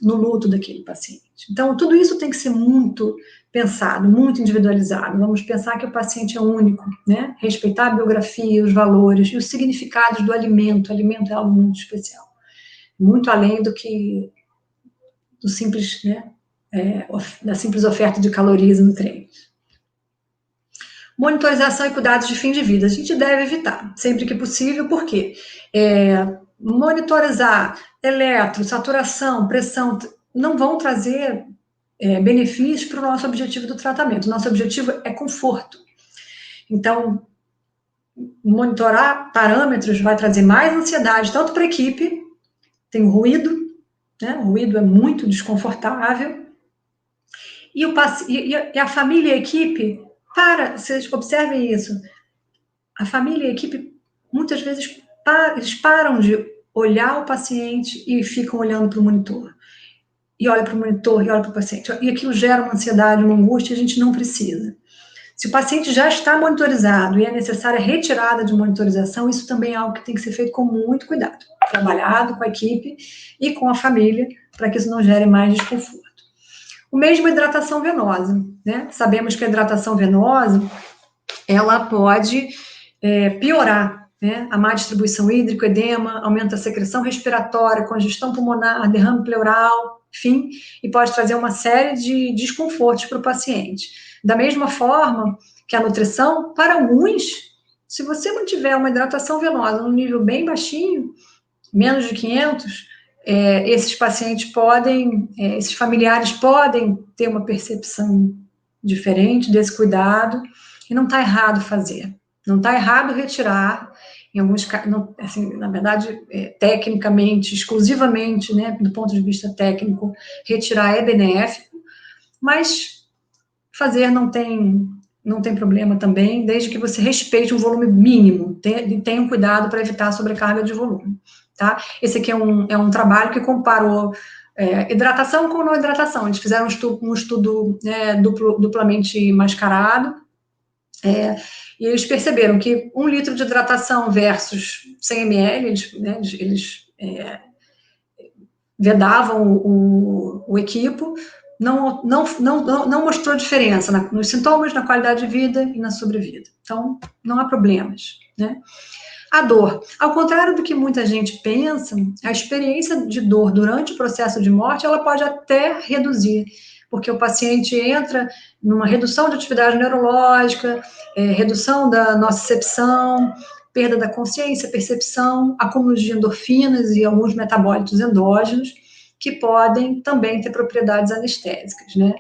no luto daquele paciente. Então, tudo isso tem que ser muito pensado, muito individualizado. Vamos pensar que o paciente é único, né? Respeitar a biografia, os valores e os significados do alimento. O alimento é algo muito especial. Muito além do simples, né? Da simples oferta de calorias e nutrientes. Monitorização e cuidados de fim de vida. A gente deve evitar, sempre que possível, porque monitorizar eletro, saturação, pressão, não vão trazer benefícios para o nosso objetivo do tratamento. Nosso objetivo é conforto. Então, monitorar parâmetros vai trazer mais ansiedade, tanto para a equipe, tem ruído, né? O ruído é muito desconfortável, e a família e a equipe, vocês observem isso, a família e a equipe, muitas vezes, eles param de olhar o paciente e ficam olhando para o monitor. E olha para o monitor, e olha para o paciente. E aquilo gera uma ansiedade, uma angústia, a gente não precisa. Se o paciente já está monitorizado e é necessária a retirada de monitorização, isso também é algo que tem que ser feito com muito cuidado. Trabalhado com a equipe e com a família, para que isso não gere mais desconforto. O mesmo hidratação venosa, né? Sabemos que a hidratação venosa, ela pode piorar, né? A má distribuição hídrica, edema, aumenta a secreção respiratória, congestão pulmonar, derrame pleural, enfim, e pode trazer uma série de desconfortos para o paciente. Da mesma forma que a nutrição, para alguns, se você mantiver uma hidratação venosa num nível bem baixinho, menos de 500, esses pacientes esses familiares podem ter uma percepção diferente desse cuidado, e não está errado fazer. Não está errado retirar, em alguns casos, assim, na verdade, tecnicamente, exclusivamente, né, do ponto de vista técnico, retirar é benéfico, mas fazer não tem problema também, desde que você respeite um volume mínimo, tenha um cuidado para evitar a sobrecarga de volume. Tá? Esse aqui é um trabalho que comparou hidratação com não hidratação. Eles fizeram um estudo duplamente mascarado, E eles perceberam que 1 litro de hidratação versus 100 ml, eles vedavam o equipo, não mostrou diferença nos sintomas, na qualidade de vida e na sobrevida. Então, não há problemas, né? A dor. Ao contrário do que muita gente pensa, a experiência de dor durante o processo de morte, ela pode até reduzir, porque o paciente entra numa redução de atividade neurológica, redução da nocicepção, perda da consciência, percepção, acúmulo de endorfinas e alguns metabólitos endógenos, que podem também ter propriedades anestésicas, né?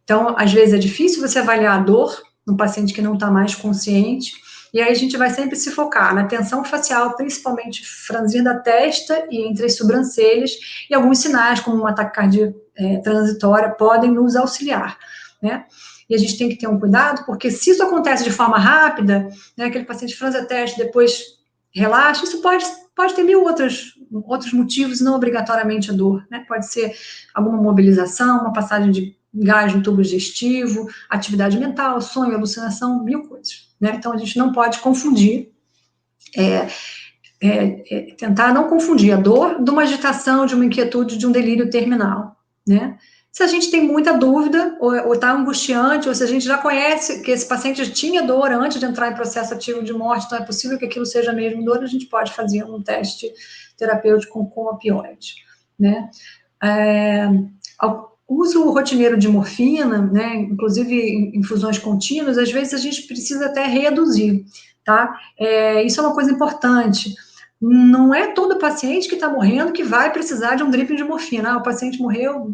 Então, às vezes é difícil você avaliar a dor no paciente que não está mais consciente, e aí a gente vai sempre se focar na tensão facial, principalmente franzir da testa e entre as sobrancelhas, e alguns sinais, como uma taquicardia transitória, podem nos auxiliar, né? E a gente tem que ter um cuidado, porque se isso acontece de forma rápida, né, aquele paciente franze a testa, depois relaxa, isso pode ter mil outros motivos, não obrigatoriamente a dor, né? Pode ser alguma mobilização, uma passagem de gás no tubo digestivo, atividade mental, sonho, alucinação, mil coisas, né? Então, a gente não pode confundir, tentar não confundir a dor de uma agitação, de uma inquietude, de um delírio terminal, né? Se a gente tem muita dúvida, ou está angustiante, ou se a gente já conhece que esse paciente já tinha dor antes de entrar em processo ativo de morte, então é possível que aquilo seja mesmo dor, a gente pode fazer um teste terapêutico com opioide, né? Uso rotineiro de morfina, né, inclusive infusões contínuas, às vezes a gente precisa até reduzir, tá? Isso é uma coisa importante. Não é todo paciente que está morrendo que vai precisar de um dripping de morfina. O paciente morreu,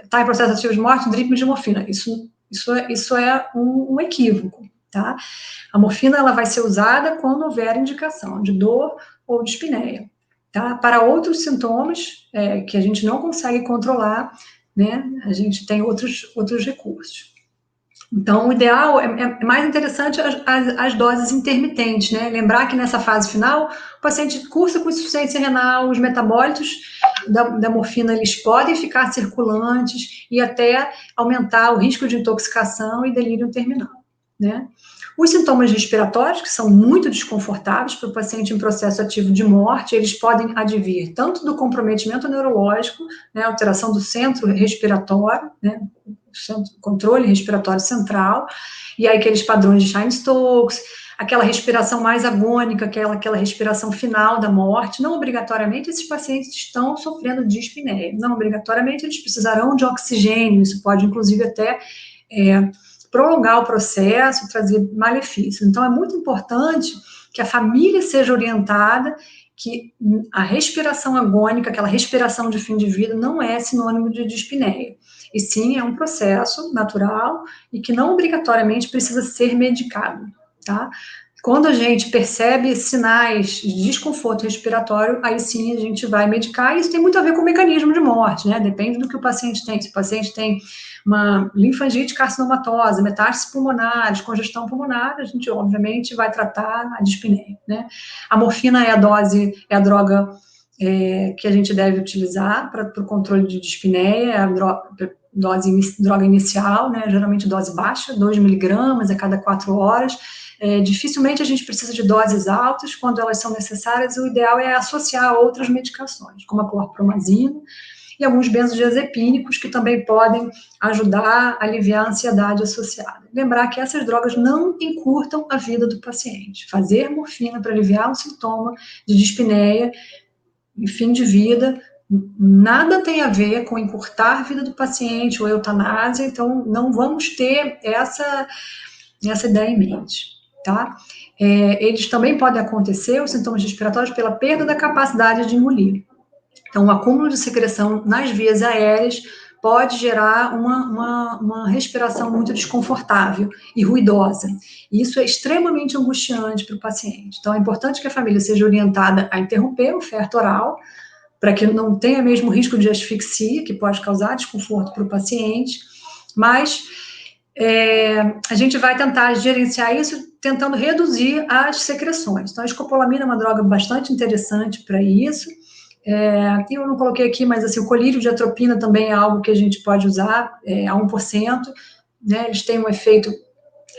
está em processo ativo de morte, dripping de morfina. Isso é um equívoco, tá? A morfina ela vai ser usada quando houver indicação de dor ou de espinéia, tá? Para outros sintomas que a gente não consegue controlar, né, a gente tem outros recursos. Então, o ideal é mais interessante as doses intermitentes, né? Lembrar que nessa fase final, o paciente cursa com insuficiência renal, os metabólitos da morfina, eles podem ficar circulantes e até aumentar o risco de intoxicação e delírio terminal, né? Os sintomas respiratórios, que são muito desconfortáveis para o paciente em processo ativo de morte, eles podem advir tanto do comprometimento neurológico, né, alteração do centro respiratório, né, controle respiratório central, e aí aqueles padrões de Cheyne-Stokes, aquela respiração mais agônica, aquela respiração final da morte. Não obrigatoriamente esses pacientes estão sofrendo de dispneia, não obrigatoriamente eles precisarão de oxigênio, isso pode inclusive até prolongar o processo, trazer malefícios. Então é muito importante que a família seja orientada que a respiração agônica, aquela respiração de fim de vida, não é sinônimo de dispneia. E sim, é um processo natural e que não obrigatoriamente precisa ser medicado, tá? Quando a gente percebe sinais de desconforto respiratório, aí sim a gente vai medicar, e isso tem muito a ver com o mecanismo de morte, né? Depende do que o paciente tem. Se o paciente tem uma linfangite carcinomatosa, metástases pulmonares, congestão pulmonar, a gente obviamente vai tratar a dispneia, né? A morfina é a droga que a gente deve utilizar para o controle de dispneia, é a droga inicial, né, geralmente dose baixa, 2 miligramas a cada 4 horas. Dificilmente a gente precisa de doses altas, quando elas são necessárias, o ideal é associar a outras medicações, como a clorpromazina e alguns benzodiazepínicos, que também podem ajudar a aliviar a ansiedade associada. Lembrar que essas drogas não encurtam a vida do paciente. Fazer morfina para aliviar um sintoma de dispneia em fim de vida, nada tem a ver com encurtar a vida do paciente ou eutanásia, então não vamos ter essa ideia em mente, tá? Eles também podem acontecer, os sintomas respiratórios, pela perda da capacidade de engolir. Então, o acúmulo de secreção nas vias aéreas pode gerar uma respiração muito desconfortável e ruidosa. E isso é extremamente angustiante para o paciente. Então, é importante que a família seja orientada a interromper o oferta oral, para que não tenha mesmo risco de asfixia, que pode causar desconforto para o paciente, mas a gente vai tentar gerenciar isso tentando reduzir as secreções. Então, a escopolamina é uma droga bastante interessante para isso. Eu não coloquei aqui, mas assim, o colírio de atropina também é algo que a gente pode usar a 1%, né? Eles têm um efeito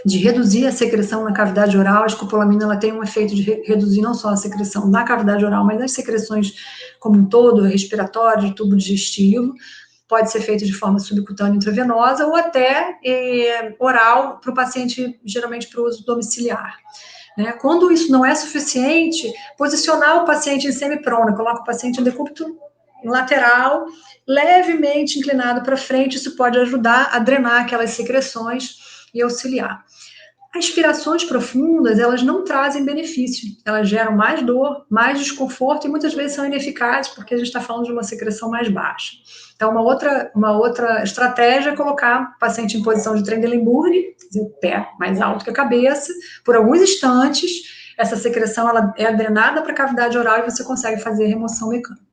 de reduzir a secreção na cavidade oral. A escopolamina ela tem um efeito de reduzir não só a secreção na cavidade oral, mas as secreções como um todo, respiratório, tubo digestivo. Pode ser feito de forma subcutânea intravenosa ou até oral para o paciente, geralmente para o uso domiciliar. Né? Quando isso não é suficiente, posicionar o paciente em semiprona, coloca o paciente em decúbito lateral, levemente inclinado para frente, isso pode ajudar a drenar aquelas secreções e auxiliar. Aspirações profundas, elas não trazem benefício, elas geram mais dor, mais desconforto e muitas vezes são ineficazes porque a gente está falando de uma secreção mais baixa. Então, uma outra estratégia é colocar o paciente em posição de Trendelenburg, o pé mais alto que a cabeça, por alguns instantes, essa secreção ela é drenada para a cavidade oral e você consegue fazer remoção mecânica.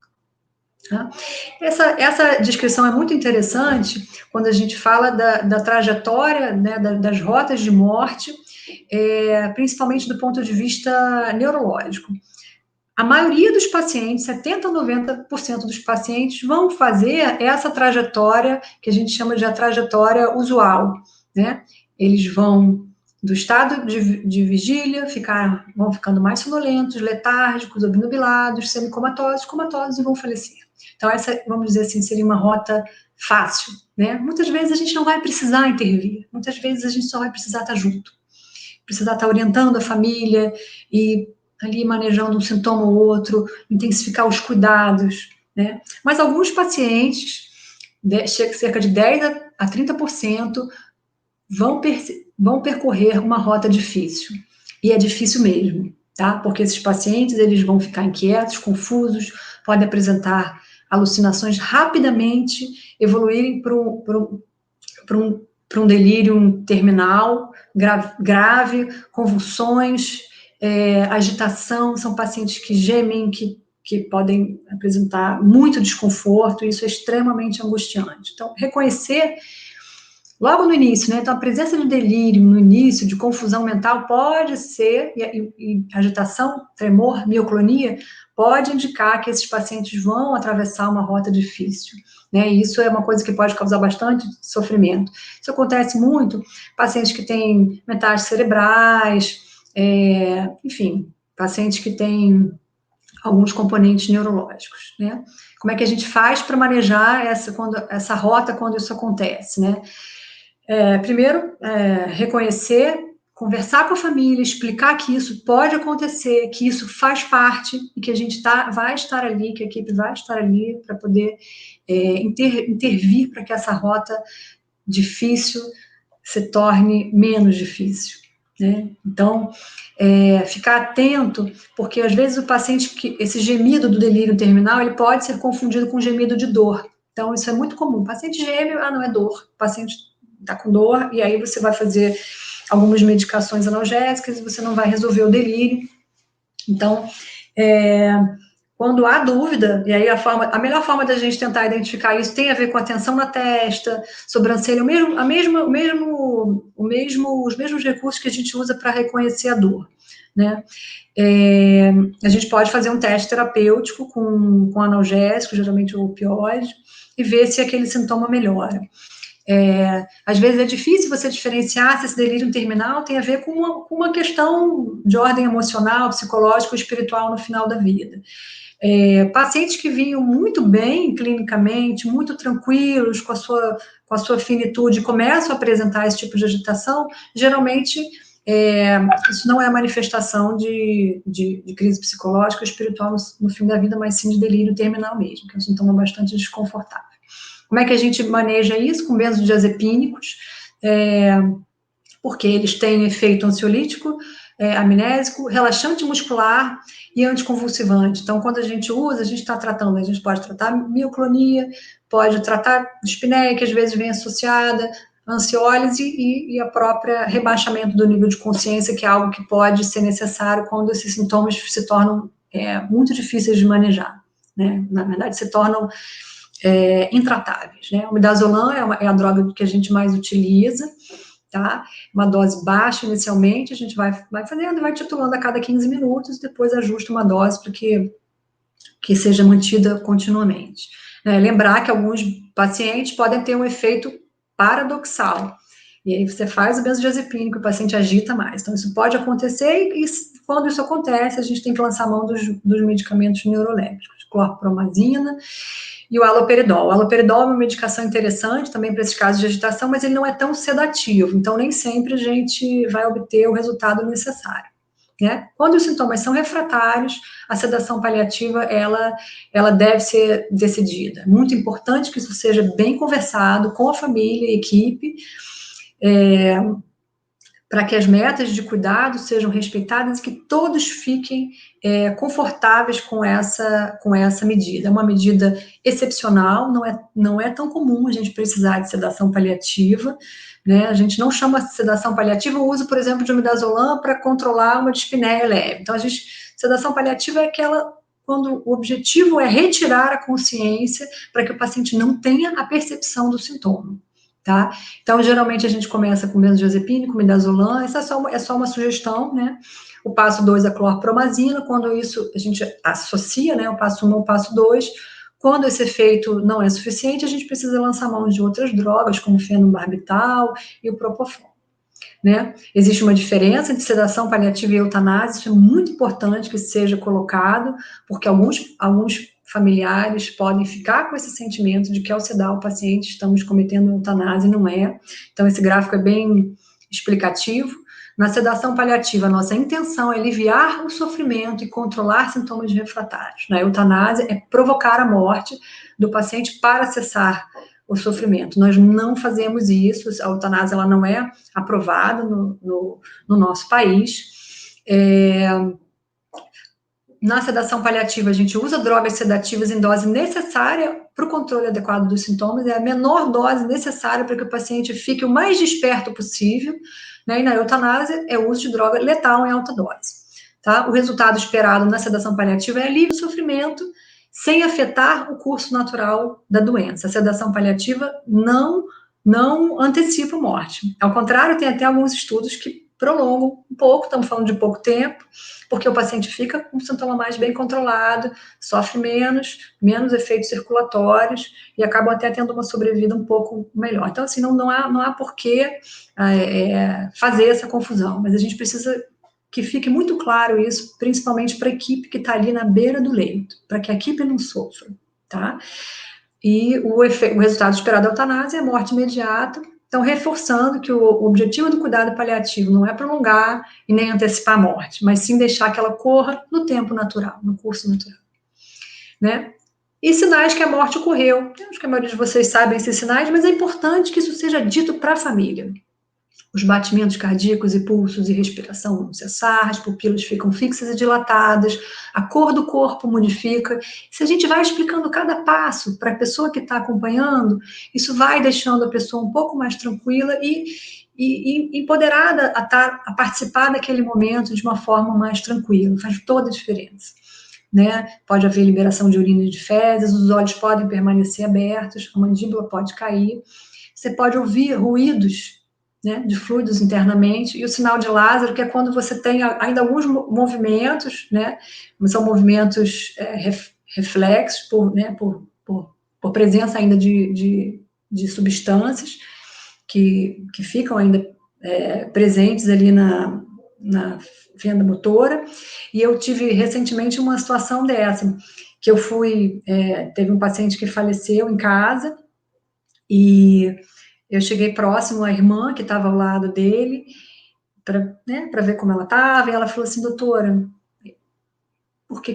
Essa descrição é muito interessante quando a gente fala da trajetória, né, das rotas de morte, principalmente do ponto de vista neurológico. A maioria dos pacientes, 70% a 90% dos pacientes, vão fazer essa trajetória que a gente chama de a trajetória usual, né? Eles vão do estado de vigília, vão ficando mais sonolentos, letárgicos, obnubilados, semicomatosos, comatosos e vão falecer. Então, essa, vamos dizer assim, seria uma rota fácil, né? Muitas vezes a gente não vai precisar intervir, muitas vezes a gente só vai precisar estar junto, precisar estar orientando a família e ali manejando um sintoma ou outro, intensificar os cuidados, né? Mas alguns pacientes, cerca de 10% a 30%, vão percorrer uma rota difícil, e é difícil mesmo, tá? Porque esses pacientes, eles vão ficar inquietos, confusos, podem apresentar alucinações rapidamente, evoluírem para um delírio terminal, grave, convulsões, agitação, são pacientes que gemem, que podem apresentar muito desconforto, e isso é extremamente angustiante. Então, reconhecer logo no início, né? Então, a presença de delírio no início, de confusão mental, pode ser, e agitação, tremor, mioclonia, pode indicar que esses pacientes vão atravessar uma rota difícil, né? E isso é uma coisa que pode causar bastante sofrimento. Isso acontece muito, pacientes que têm metástases cerebrais, enfim, pacientes que têm alguns componentes neurológicos, né? Como é que a gente faz para manejar essa rota quando isso acontece, né? Primeiro, reconhecer, conversar com a família, explicar que isso pode acontecer, que isso faz parte e que a gente vai estar ali, que a equipe vai estar ali para poder intervir para que essa rota difícil se torne menos difícil, né? Então, ficar atento, porque às vezes o paciente, esse gemido do delírio terminal, ele pode ser confundido com gemido de dor. Então, isso é muito comum. O paciente geme, não é dor. O paciente está com dor, e aí você vai fazer algumas medicações analgésicas e você não vai resolver o delírio. Então, quando há dúvida, e aí a melhor forma da gente tentar identificar isso tem a ver com a tensão na testa, sobrancelha, os mesmos recursos que a gente usa para reconhecer a dor, né? A gente pode fazer um teste terapêutico com analgésico, geralmente o opioide, e ver se aquele sintoma melhora. Às vezes é difícil você diferenciar se esse delírio terminal tem a ver com uma questão de ordem emocional, psicológica ou espiritual no final da vida. Pacientes que vinham muito bem clinicamente, muito tranquilos, com a sua finitude, começam a apresentar esse tipo de agitação, geralmente isso não é manifestação de crise psicológica ou espiritual no fim da vida, mas sim de delírio terminal mesmo, que é um sintoma bastante desconfortável. Como é que a gente maneja isso? Com benzodiazepínicos, porque eles têm efeito ansiolítico, amnésico, relaxante muscular e anticonvulsivante. Então, quando a gente usa, a gente pode tratar mioclonia, pode tratar dispneia, que às vezes vem associada, ansiólise e a própria rebaixamento do nível de consciência, que é algo que pode ser necessário quando esses sintomas se tornam muito difíceis de manejar, né? Na verdade, se tornam intratáveis, né? O midazolam é a droga que a gente mais utiliza, tá? Uma dose baixa inicialmente, a gente vai fazendo, vai titulando a cada 15 minutos, depois ajusta uma dose para que seja mantida continuamente. Lembrar que alguns pacientes podem ter um efeito paradoxal. E aí você faz o benzodiazepínico, o paciente agita mais. Então, isso pode acontecer e quando isso acontece, a gente tem que lançar a mão dos medicamentos neurolépticos, clorpromazina e o haloperidol. O haloperidol é uma medicação interessante também para esses casos de agitação, mas ele não é tão sedativo, então nem sempre a gente vai obter o resultado necessário. Né? Quando os sintomas são refratários, a sedação paliativa ela deve ser decidida. Muito importante que isso seja bem conversado com a família e equipe, para que as metas de cuidado sejam respeitadas e que todos fiquem confortáveis com essa medida. É uma medida excepcional, não é tão comum a gente precisar de sedação paliativa, né? A gente não chama sedação paliativa o uso, por exemplo, de um midazolam para controlar uma dispneia leve. Então, sedação paliativa é aquela quando o objetivo é retirar a consciência para que o paciente não tenha a percepção do sintoma. Tá? Então, geralmente, a gente começa com benzodiazepínico, midazolam, essa é só uma sugestão, né? O passo 2 é clorpromazina, quando isso a gente associa, né? O passo 1 ao passo 2, quando esse efeito não é suficiente, a gente precisa lançar mão de outras drogas, como fenobarbital e o propofol. Né? Existe uma diferença entre sedação paliativa e eutanásia, isso é muito importante que seja colocado, porque alguns familiares podem ficar com esse sentimento de que ao sedar o paciente estamos cometendo eutanásia e não é. Então, esse gráfico é bem explicativo. Na sedação paliativa, a nossa intenção é aliviar o sofrimento e controlar sintomas refratários. Na eutanásia, é provocar a morte do paciente para cessar o sofrimento. Nós não fazemos isso, a eutanásia ela não é aprovada no nosso país. Na sedação paliativa, a gente usa drogas sedativas em dose necessária para o controle adequado dos sintomas, é a menor dose necessária para que o paciente fique o mais desperto possível, né? E na eutanásia é o uso de droga letal em alta dose. Tá? O resultado esperado na sedação paliativa é alívio do sofrimento, sem afetar o curso natural da doença. A sedação paliativa não antecipa a morte. Ao contrário, tem até alguns estudos que prolongam um pouco, estamos falando de pouco tempo, porque o paciente fica com o sintoma mais bem controlado, sofre menos efeitos circulatórios e acaba até tendo uma sobrevida um pouco melhor. Então, assim, não há por que fazer essa confusão, mas a gente precisa que fique muito claro isso, principalmente para a equipe que está ali na beira do leito, para que a equipe não sofra, tá? E o resultado esperado da eutanásia é a morte imediata. Então, reforçando que o objetivo do cuidado paliativo não é prolongar e nem antecipar a morte, mas sim deixar que ela corra no tempo natural, no curso natural. Né? E sinais que a morte ocorreu. Acho que a maioria de vocês sabem esses sinais, mas é importante que isso seja dito para a família. Os batimentos cardíacos e pulsos e respiração vão cessar, as pupilas ficam fixas e dilatadas, a cor do corpo modifica. Se a gente vai explicando cada passo para a pessoa que está acompanhando, isso vai deixando a pessoa um pouco mais tranquila e empoderada a participar daquele momento de uma forma mais tranquila. Faz toda a diferença. Né? Pode haver liberação de urina e de fezes, os olhos podem permanecer abertos, a mandíbula pode cair. Você pode ouvir ruídos, né, de fluidos internamente, e o sinal de Lázaro, que é quando você tem ainda alguns movimentos, né, são movimentos reflexos, por presença ainda de substâncias que ficam ainda presentes ali na fenda motora, e eu tive recentemente uma situação dessa, que eu teve um paciente que faleceu em casa, e eu cheguei próximo à irmã que estava ao lado dele, para ver como ela estava, e ela falou assim, doutora, por que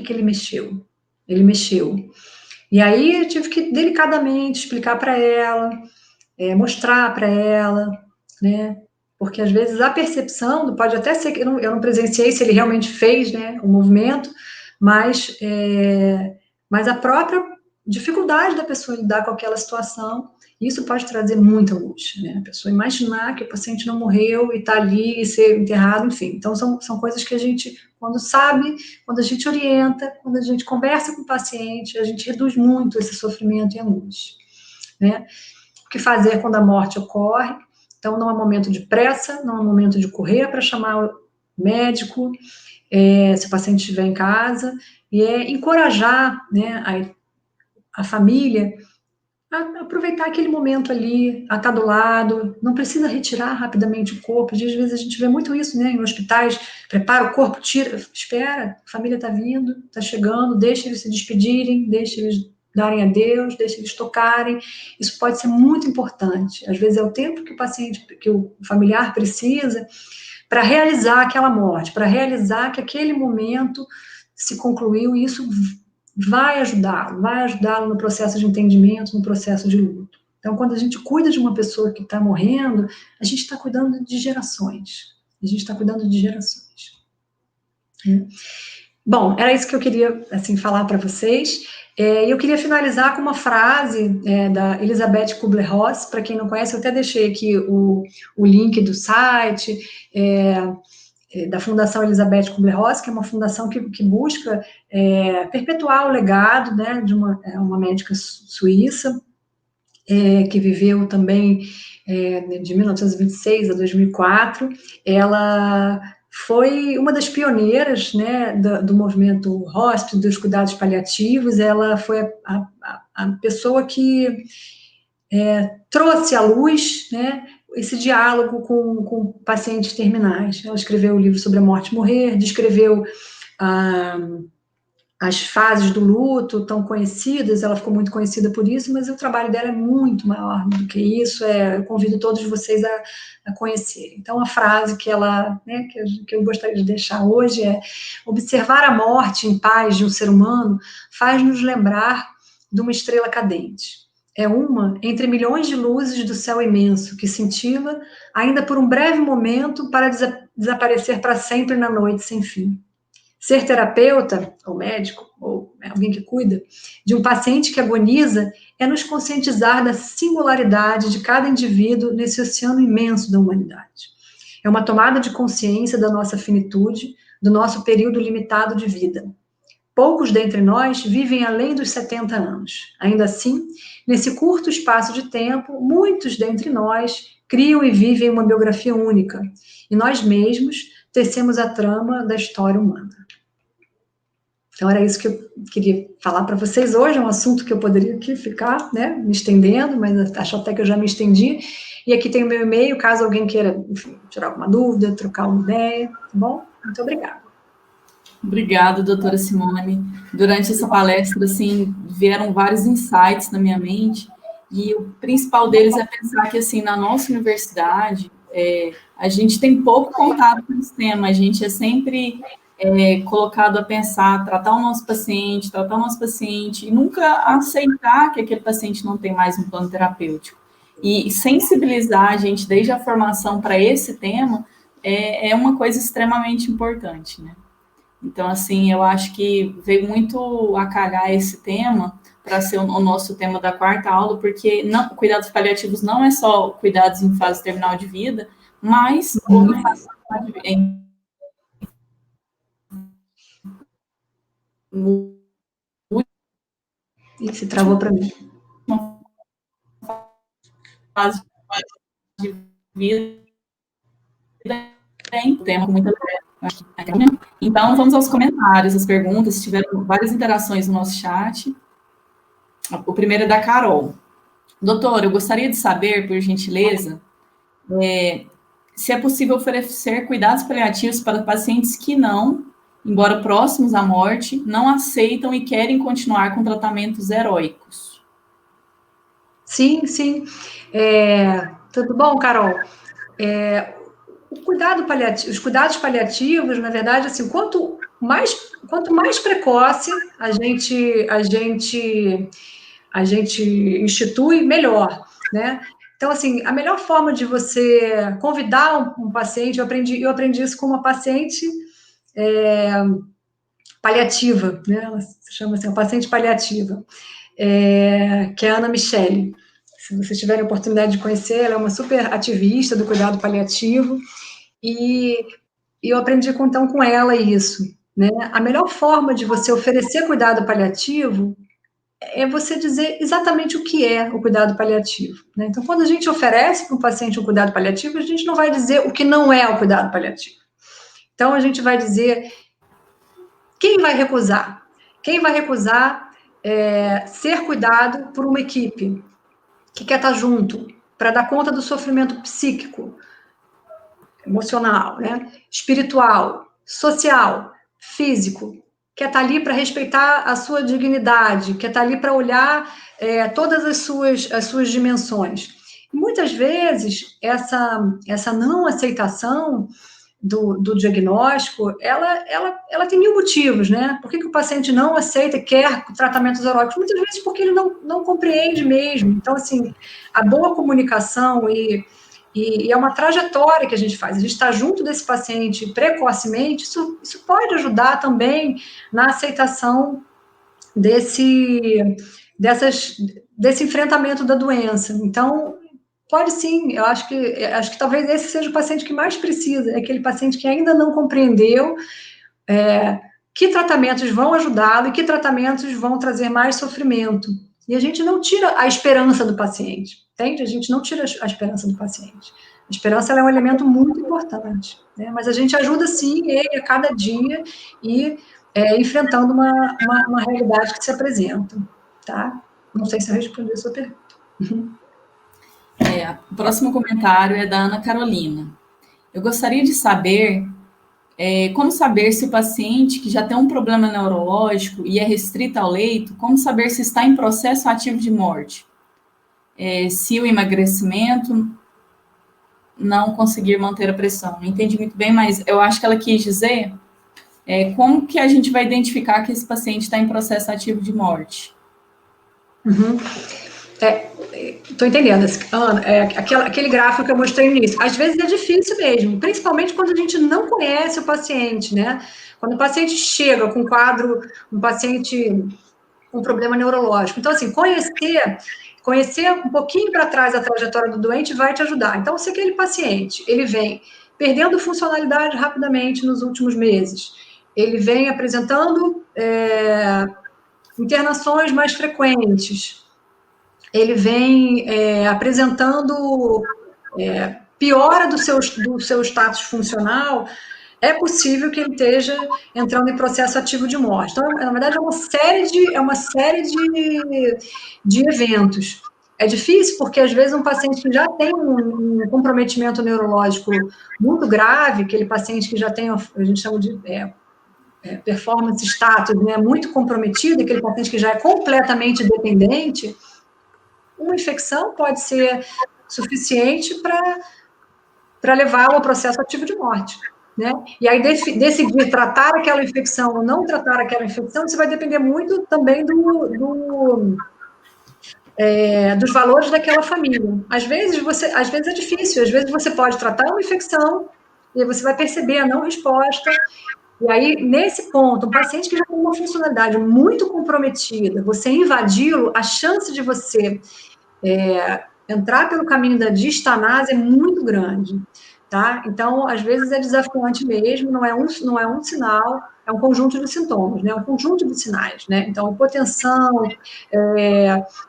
ele mexeu? Ele mexeu. E aí eu tive que delicadamente explicar para ela, mostrar para ela, né? Porque às vezes a percepção, pode até ser que eu não presenciei se ele realmente fez, né, o movimento, mas a própria dificuldade da pessoa lidar com aquela situação, isso pode trazer muita angústia, né? A pessoa imaginar que o paciente não morreu e está ali e ser enterrado, enfim. Então, são coisas que a gente, quando sabe, quando a gente orienta, quando a gente conversa com o paciente, a gente reduz muito esse sofrimento e angústia, né? O que fazer quando a morte ocorre? Então, não é momento de pressa, não é momento de correr para chamar o médico, se o paciente estiver em casa, e encorajar, né, a família aproveitar aquele momento ali, a estar do lado, não precisa retirar rapidamente o corpo. Às vezes a gente vê muito isso, né, em hospitais, prepara o corpo, tira, espera, a família está vindo, está chegando, deixa eles se despedirem, deixa eles darem adeus, deixa eles tocarem. Isso pode ser muito importante. Às vezes é o tempo que o paciente, que o familiar precisa para realizar aquela morte, para realizar que aquele momento se concluiu, e isso vai ajudá-lo no processo de entendimento, no processo de luto. Então, quando a gente cuida de uma pessoa que está morrendo, a gente está cuidando de gerações. A gente está cuidando de gerações. Bom, era isso que eu queria, assim, falar para vocês. Eu queria finalizar com uma frase da Elizabeth Kubler-Ross. Para quem não conhece, eu até deixei aqui o link do site, da Fundação Elizabeth Kubler-Ross, que é uma fundação que busca perpetuar o legado, né, de uma médica suíça, que viveu também de 1926 a 2004. Ela foi uma das pioneiras, né, do movimento hospice, dos cuidados paliativos. Ela foi a pessoa que trouxe à luz, né, esse diálogo com pacientes terminais. Ela escreveu o livro sobre a morte e morrer, descreveu as fases do luto tão conhecidas. Ela ficou muito conhecida por isso, mas o trabalho dela é muito maior do que isso. Eu convido todos vocês a conhecer. Então, a frase que ela, né, que eu gostaria de deixar hoje é: observar a morte em paz de um ser humano faz nos lembrar de uma estrela cadente. É uma entre milhões de luzes do céu imenso que cintila, ainda por um breve momento, para desaparecer para sempre na noite sem fim. Ser terapeuta, ou médico, ou alguém que cuida de um paciente que agoniza, é nos conscientizar da singularidade de cada indivíduo nesse oceano imenso da humanidade. É uma tomada de consciência da nossa finitude, do nosso período limitado de vida. Poucos dentre nós vivem além dos 70 anos. Ainda assim, nesse curto espaço de tempo, muitos dentre nós criam e vivem uma biografia única, e nós mesmos tecemos a trama da história humana. Então, era isso que eu queria falar para vocês hoje. É um assunto que eu poderia aqui ficar, né, me estendendo, mas acho até que eu já me estendi. E aqui tem o meu e-mail, caso alguém queira, enfim, tirar alguma dúvida, trocar uma ideia, tá bom? Muito obrigada. Obrigada, doutora Simone. Durante essa palestra, assim, vieram vários insights na minha mente, e o principal deles é pensar que, assim, na nossa universidade, a gente tem pouco contato com esse tema, a gente é sempre colocado a pensar, tratar o nosso paciente, e nunca aceitar que aquele paciente não tem mais um plano terapêutico. E sensibilizar a gente desde a formação para esse tema é uma coisa extremamente importante, né? Então, assim, eu acho que veio muito a calhar esse tema para ser o nosso tema da quarta aula, porque cuidados paliativos não é só cuidados em fase terminal de vida, mas em fase Se travou para mim. Fase de vida tem tema com muita. Então, vamos aos comentários, as perguntas. Tiveram várias interações no nosso chat. O primeiro é da Carol. Doutor, eu gostaria de saber, por gentileza, se é possível oferecer cuidados paliativos para pacientes que não, embora próximos à morte, não aceitam e querem continuar com tratamentos heróicos. Sim, sim. Tudo bom, Carol? Os cuidados paliativos, na verdade, assim, quanto mais precoce a gente institui, melhor, né? Então, assim, a melhor forma de você convidar um paciente, eu aprendi isso com uma paciente paliativa, né? Ela se chama assim, uma paciente paliativa, que é a Ana Michele. Se vocês tiverem a oportunidade de conhecer, ela é uma super ativista do cuidado paliativo, e eu aprendi então com ela isso, né? A melhor forma de você oferecer cuidado paliativo é você dizer exatamente o que é o cuidado paliativo, né? Então, quando a gente oferece para um paciente um cuidado paliativo, a gente não vai dizer o que não é o cuidado paliativo. Então, a gente vai dizer quem vai recusar. Quem vai recusar ser cuidado por uma equipe, que quer estar junto para dar conta do sofrimento psíquico, emocional, né? Espiritual, social, físico, quer estar ali para respeitar a sua dignidade, quer estar ali para olhar todas as suas dimensões. E muitas vezes, essa não aceitação do diagnóstico, ela tem mil motivos, né? Por que o paciente não aceita e quer tratamentos eróticos? Muitas vezes porque ele não compreende mesmo. Então, assim, a boa comunicação e é uma trajetória que a gente faz. A gente está junto desse paciente precocemente, isso pode ajudar também na aceitação desse enfrentamento da doença. Então, pode sim, eu acho que talvez esse seja o paciente que mais precisa, é aquele paciente que ainda não compreendeu que tratamentos vão ajudá-lo e que tratamentos vão trazer mais sofrimento. E a gente não tira a esperança do paciente, entende? A gente não tira a esperança do paciente. A esperança é um elemento muito importante, né? Mas a gente ajuda, sim, ele a cada dia e enfrentando uma realidade que se apresenta, tá? Não sei se eu respondi a sua pergunta. O próximo comentário é da Ana Carolina. Eu gostaria de saber como saber se o paciente que já tem um problema neurológico e é restrito ao leito, como saber se está em processo ativo de morte? Se o emagrecimento não conseguir manter a pressão. Não entendi muito bem, mas eu acho que ela quis dizer como que a gente vai identificar que esse paciente está em processo ativo de morte. Uhum. Estou entendendo, Ana, aquele gráfico que eu mostrei no início. Às vezes é difícil mesmo, principalmente quando a gente não conhece o paciente, né? Quando o paciente chega com um paciente com problema neurológico. Então, assim, conhecer um pouquinho para trás a trajetória do doente vai te ajudar. Então, se aquele paciente, ele vem perdendo funcionalidade rapidamente nos últimos meses, ele vem apresentando internações mais frequentes, ele vem apresentando piora do seu status funcional, é possível que ele esteja entrando em processo ativo de morte. Então, na verdade, é uma série de eventos. É difícil porque, às vezes, um paciente que já tem um comprometimento neurológico muito grave, aquele paciente que já tem, a gente chama de performance status, né, muito comprometido, aquele paciente que já é completamente dependente, uma infecção pode ser suficiente para levá-lo ao processo ativo de morte, né? E aí decidir tratar aquela infecção ou não tratar aquela infecção, isso vai depender muito também dos valores daquela família. Às vezes é difícil, às vezes você pode tratar uma infecção e aí você vai perceber a não resposta. E aí, nesse ponto, um paciente que já tem uma funcionalidade muito comprometida, você invadi-lo, a chance de você entrar pelo caminho da distanase é muito grande, tá? Então, às vezes é desafiante mesmo, não é um sinal, é um conjunto de sintomas, né? Um conjunto de sinais, né? Então, hipotensão,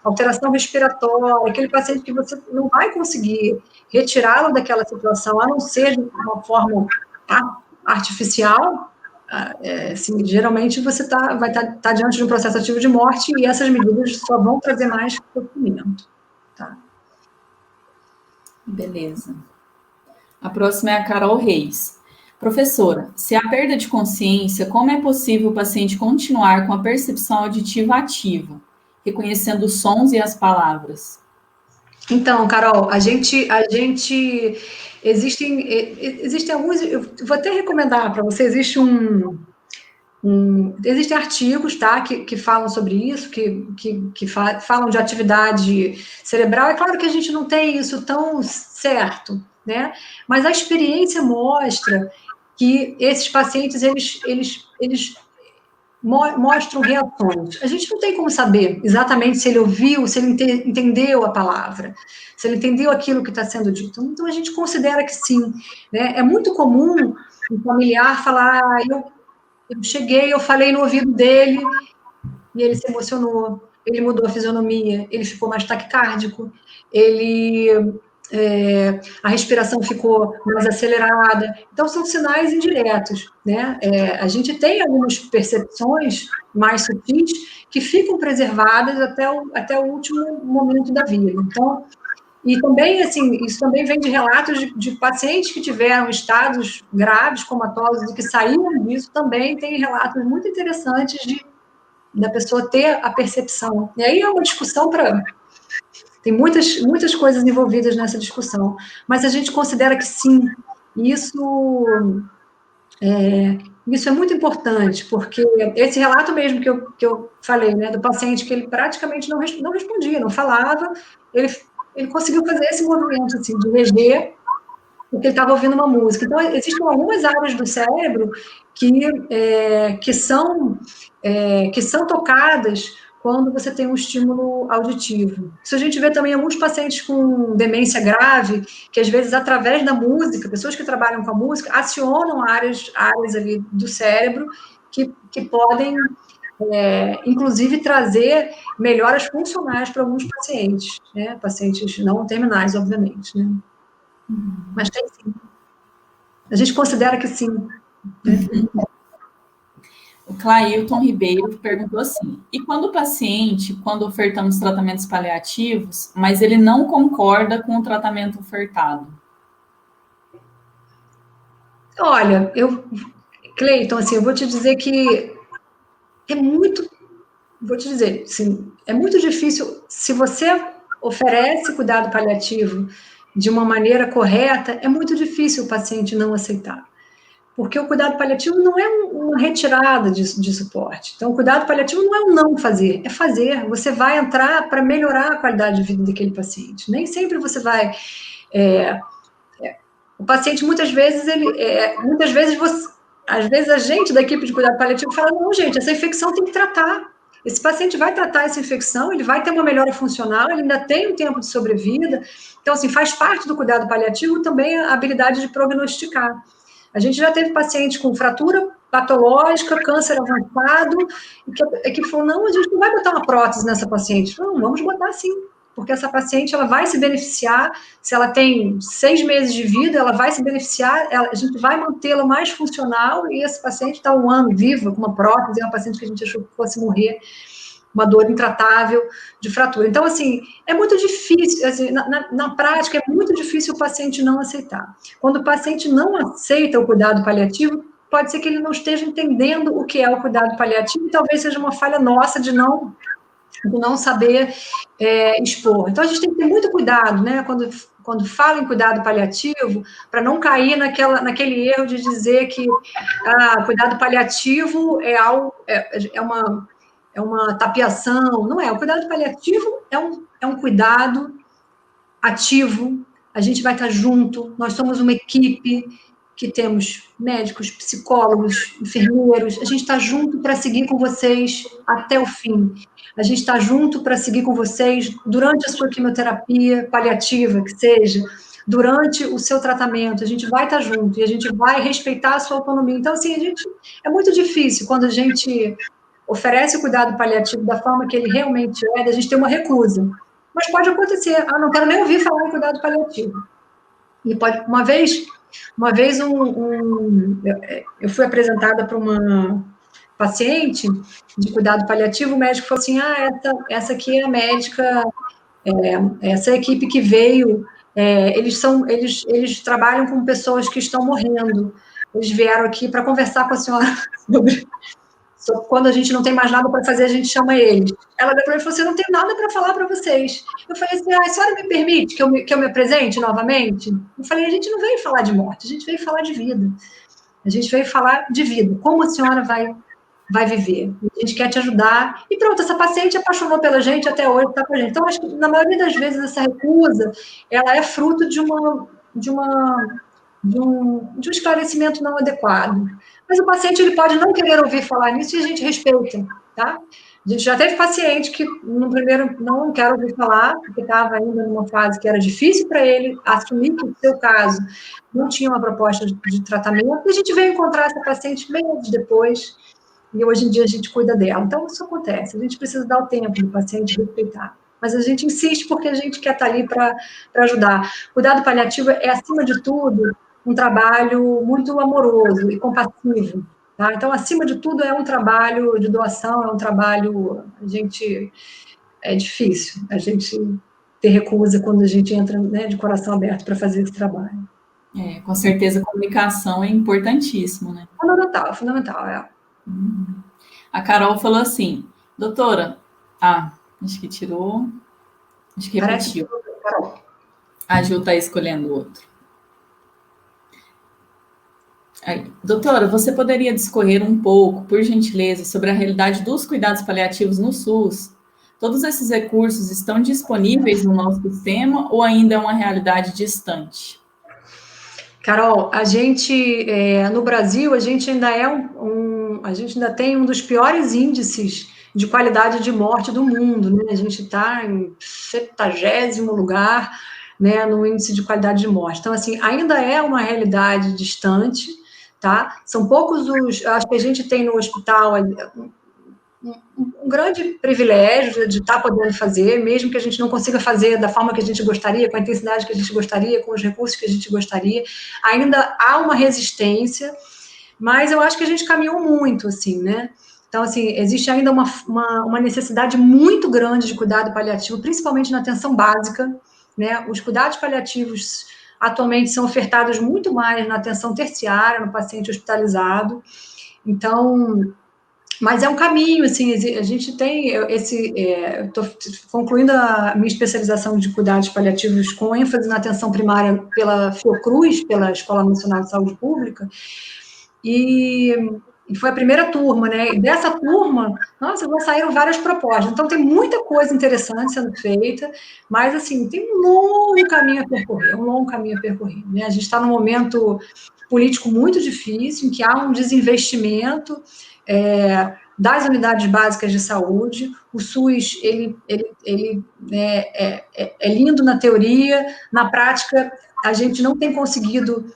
alteração respiratória, aquele paciente que você não vai conseguir retirá-lo daquela situação, a não ser de uma forma artificial, assim, geralmente você vai estar diante de um processo ativo de morte e essas medidas só vão trazer mais sofrimento, tá? Beleza. A próxima é a Carol Reis. Professora, se há perda de consciência, como é possível o paciente continuar com a percepção auditiva ativa, reconhecendo os sons e as palavras? Então, Carol, existem alguns, eu vou até recomendar para você, existem artigos, tá, que falam sobre isso, que falam de atividade cerebral. É claro que a gente não tem isso tão certo, né? Mas a experiência mostra que esses pacientes, eles mostram reações. A gente não tem como saber exatamente se ele ouviu, se ele entendeu a palavra, se ele entendeu aquilo que está sendo dito. Então, a gente considera que sim, né? É muito comum um familiar falar, eu cheguei, eu falei no ouvido dele e ele se emocionou, ele mudou a fisionomia, ele ficou mais taquicárdico, ele a respiração ficou mais acelerada. Então, são sinais indiretos, né? A gente tem algumas percepções mais sutis que ficam preservadas até o último momento da vida. Então, e também, assim, isso também vem de relatos de pacientes que tiveram estados graves, comatosos, e que saíram disso, também tem relatos muito interessantes da pessoa ter a percepção. E aí é uma discussão para... Tem muitas coisas envolvidas nessa discussão, mas a gente considera que sim, isso é muito importante, porque esse relato mesmo que eu falei, né, do paciente, que ele praticamente não respondia, não falava, ele conseguiu fazer esse movimento, assim, de reger, porque ele estava ouvindo uma música. Então, existem algumas áreas do cérebro que são tocadas quando você tem um estímulo auditivo. Isso a gente vê também em alguns pacientes com demência grave, que às vezes, através da música, pessoas que trabalham com a música, acionam áreas ali do cérebro que podem, inclusive, trazer melhoras funcionais para alguns pacientes, né? Pacientes não terminais, obviamente, né? Mas tem sim. A gente considera que sim. O Clailton Ribeiro perguntou assim: e quando o paciente, quando ofertamos tratamentos paliativos, mas ele não concorda com o tratamento ofertado? Olha, Cleiton, assim, eu vou te dizer que vou te dizer, assim, é muito difícil, se você oferece cuidado paliativo de uma maneira correta, é muito difícil o paciente não aceitar. Porque o cuidado paliativo não é uma retirada de suporte. Então, o cuidado paliativo não é um não fazer, é fazer. Você vai entrar para melhorar a qualidade de vida daquele paciente. Nem sempre você vai... o paciente, muitas vezes, às vezes a gente da equipe de cuidado paliativo fala, não, gente, essa infecção tem que tratar. Esse paciente vai tratar essa infecção, ele vai ter uma melhora funcional, ele ainda tem um tempo de sobrevida. Então, assim, faz parte do cuidado paliativo também a habilidade de prognosticar. A gente já teve paciente com fratura patológica, câncer avançado, que falou, não, a gente não vai botar uma prótese nessa paciente. Não, vamos botar sim, porque essa paciente ela vai se beneficiar, se ela tem 6 meses de vida, ela vai se beneficiar, a gente vai mantê-la mais funcional, e esse paciente está 1 ano viva, com uma prótese, é uma paciente que a gente achou que fosse morrer, uma dor intratável de fratura. Então, assim, é muito difícil, assim, na prática, é muito difícil o paciente não aceitar. Quando o paciente não aceita o cuidado paliativo, pode ser que ele não esteja entendendo o que é o cuidado paliativo, e talvez seja uma falha nossa de não saber expor. Então, a gente tem que ter muito cuidado, né, quando fala em cuidado paliativo, para não cair naquele erro de dizer que cuidado paliativo é uma tapeação. Não é. O cuidado paliativo é um cuidado ativo. A gente vai estar junto. Nós somos uma equipe que temos médicos, psicólogos, enfermeiros. A gente está junto para seguir com vocês até o fim. A gente está junto para seguir com vocês durante a sua quimioterapia paliativa, que seja, durante o seu tratamento. A gente vai estar junto e a gente vai respeitar a sua autonomia. Então, assim, é muito difícil quando a gente oferece o cuidado paliativo da forma que ele realmente é, da gente ter uma recusa. Mas pode acontecer, não quero nem ouvir falar em cuidado paliativo. E pode, uma vez eu fui apresentada para uma paciente de cuidado paliativo, o médico falou assim, essa aqui é a médica, essa equipe que veio, eles trabalham com pessoas que estão morrendo, eles vieram aqui para conversar com a senhora sobre... Quando a gente não tem mais nada para fazer, a gente chama eles. Ela falou para mim, você não tem nada para falar para vocês. Eu falei assim, a senhora me permite que eu me apresente novamente? Eu falei, a gente não veio falar de morte, a gente veio falar de vida. A gente veio falar de vida, como a senhora vai viver. A gente quer te ajudar. E pronto, essa paciente apaixonou pela gente, até hoje está com a gente. Então, acho que, na maioria das vezes, essa recusa, ela é fruto de um esclarecimento não adequado. Mas o paciente ele pode não querer ouvir falar nisso e a gente respeita, tá? A gente já teve paciente que, no primeiro, não quero ouvir falar, porque estava ainda numa fase que era difícil para ele assumir que, no seu caso, não tinha uma proposta de tratamento, e a gente veio encontrar essa paciente meses depois, e hoje em dia a gente cuida dela. Então, isso acontece, a gente precisa dar o tempo do paciente respeitar. mas a gente insiste porque a gente quer estar ali para ajudar. Cuidado paliativo é, acima de tudo, um trabalho muito amoroso e compassivo. Tá? Então, acima de tudo, é um trabalho de doação, é um trabalho, é difícil a gente ter recusa quando a gente entra, né, de coração aberto para fazer esse trabalho. Com certeza a comunicação é importantíssimo, né? Fundamental, fundamental, é. A Carol falou assim, doutora, acho que tirou, acho que repetiu. Carol. A Ju está escolhendo outro. Aí, doutora, você poderia discorrer um pouco, por gentileza, sobre a realidade dos cuidados paliativos no SUS? Todos esses recursos estão disponíveis no nosso sistema ou ainda é uma realidade distante? Carol, a gente, no Brasil, a gente ainda a gente ainda tem um dos piores índices de qualidade de morte do mundo, né? A gente está em 70º lugar, né, no índice de qualidade de morte. Então, assim, ainda é uma realidade distante, tá? São poucos acho que a gente tem no hospital um grande privilégio de estar podendo fazer, mesmo que a gente não consiga fazer da forma que a gente gostaria, com a intensidade que a gente gostaria, com os recursos que a gente gostaria, ainda há uma resistência, mas eu acho que a gente caminhou muito, assim, né? Então, assim, existe ainda uma necessidade muito grande de cuidado paliativo, principalmente na atenção básica, né? Os cuidados paliativos atualmente são ofertados muito mais na atenção terciária, no paciente hospitalizado. Então, mas é um caminho, assim, a gente tem estou concluindo a minha especialização de cuidados paliativos com ênfase na atenção primária pela Fiocruz, pela Escola Nacional de Saúde Pública, e foi a primeira turma, né? E dessa turma, nossa, já saíram várias propostas. Então, tem muita coisa interessante sendo feita, mas, assim, tem um longo caminho a percorrer, né? A gente está num momento político muito difícil, em que há um desinvestimento das unidades básicas de saúde. O SUS, ele é lindo na teoria, na prática, a gente não tem conseguido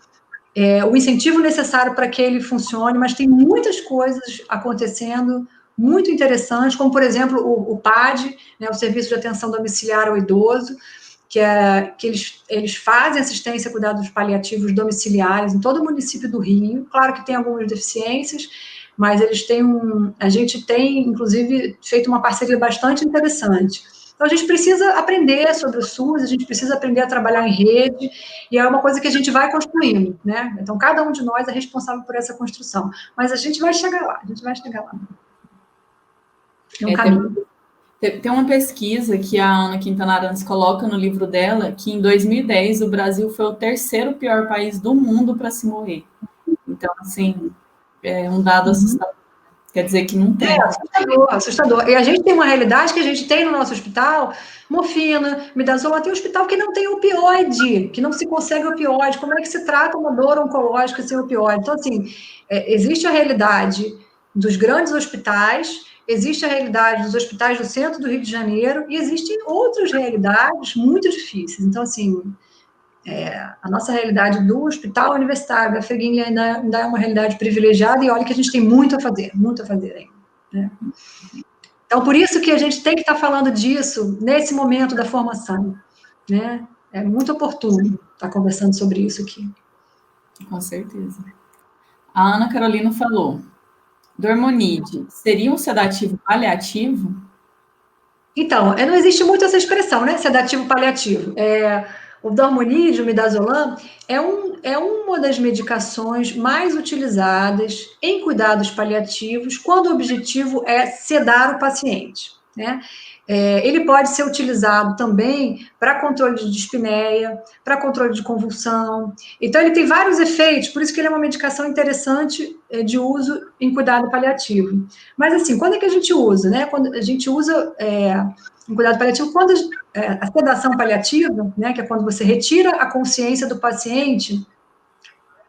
o incentivo necessário para que ele funcione, mas tem muitas coisas acontecendo muito interessantes, como, por exemplo, o PAD, né, o Serviço de Atenção Domiciliar ao Idoso, que eles fazem assistência a cuidados paliativos domiciliares em todo o município do Rio. Claro que tem algumas deficiências, mas a gente tem, inclusive, feito uma parceria bastante interessante. Então, a gente precisa aprender sobre o SUS, a gente precisa aprender a trabalhar em rede, e é uma coisa que a gente vai construindo, né? Então, cada um de nós é responsável por essa construção. Mas a gente vai chegar lá, É um caminho. Tem uma pesquisa que a Ana Quintana Arantes coloca no livro dela, que em 2010 o Brasil foi o terceiro pior país do mundo para se morrer. Então, assim, é um dado assustador. Quer dizer que não tem. Assustador. E a gente tem uma realidade que a gente tem no nosso hospital, morfina, midazolam, tem um hospital que não tem opioide, que não se consegue opioide. Como é que se trata uma dor oncológica sem opioide? Então, assim, existe a realidade dos grandes hospitais, existe a realidade dos hospitais do centro do Rio de Janeiro e existem outras realidades muito difíceis. Então, assim, a nossa realidade do hospital universitário da FEGIN ainda é uma realidade privilegiada e olha que a gente tem muito a fazer ainda. Né? Então, por isso que a gente tem que estar falando disso nesse momento da formação. Né? É muito oportuno estar conversando sobre isso aqui. Com certeza. A Ana Carolina falou, Dormonide seria um sedativo paliativo? Então, não existe muito essa expressão, né? Sedativo paliativo. O Dormonide, o midazolam, é uma das medicações mais utilizadas em cuidados paliativos quando o objetivo é sedar o paciente, né? Ele pode ser utilizado também para controle de dispneia, para controle de convulsão. Então, ele tem vários efeitos, por isso que ele é uma medicação interessante de uso em cuidado paliativo. Mas, assim, quando é que a gente usa, né? Quando a gente usa em cuidado paliativo, quando a sedação paliativa, né, que é quando você retira a consciência do paciente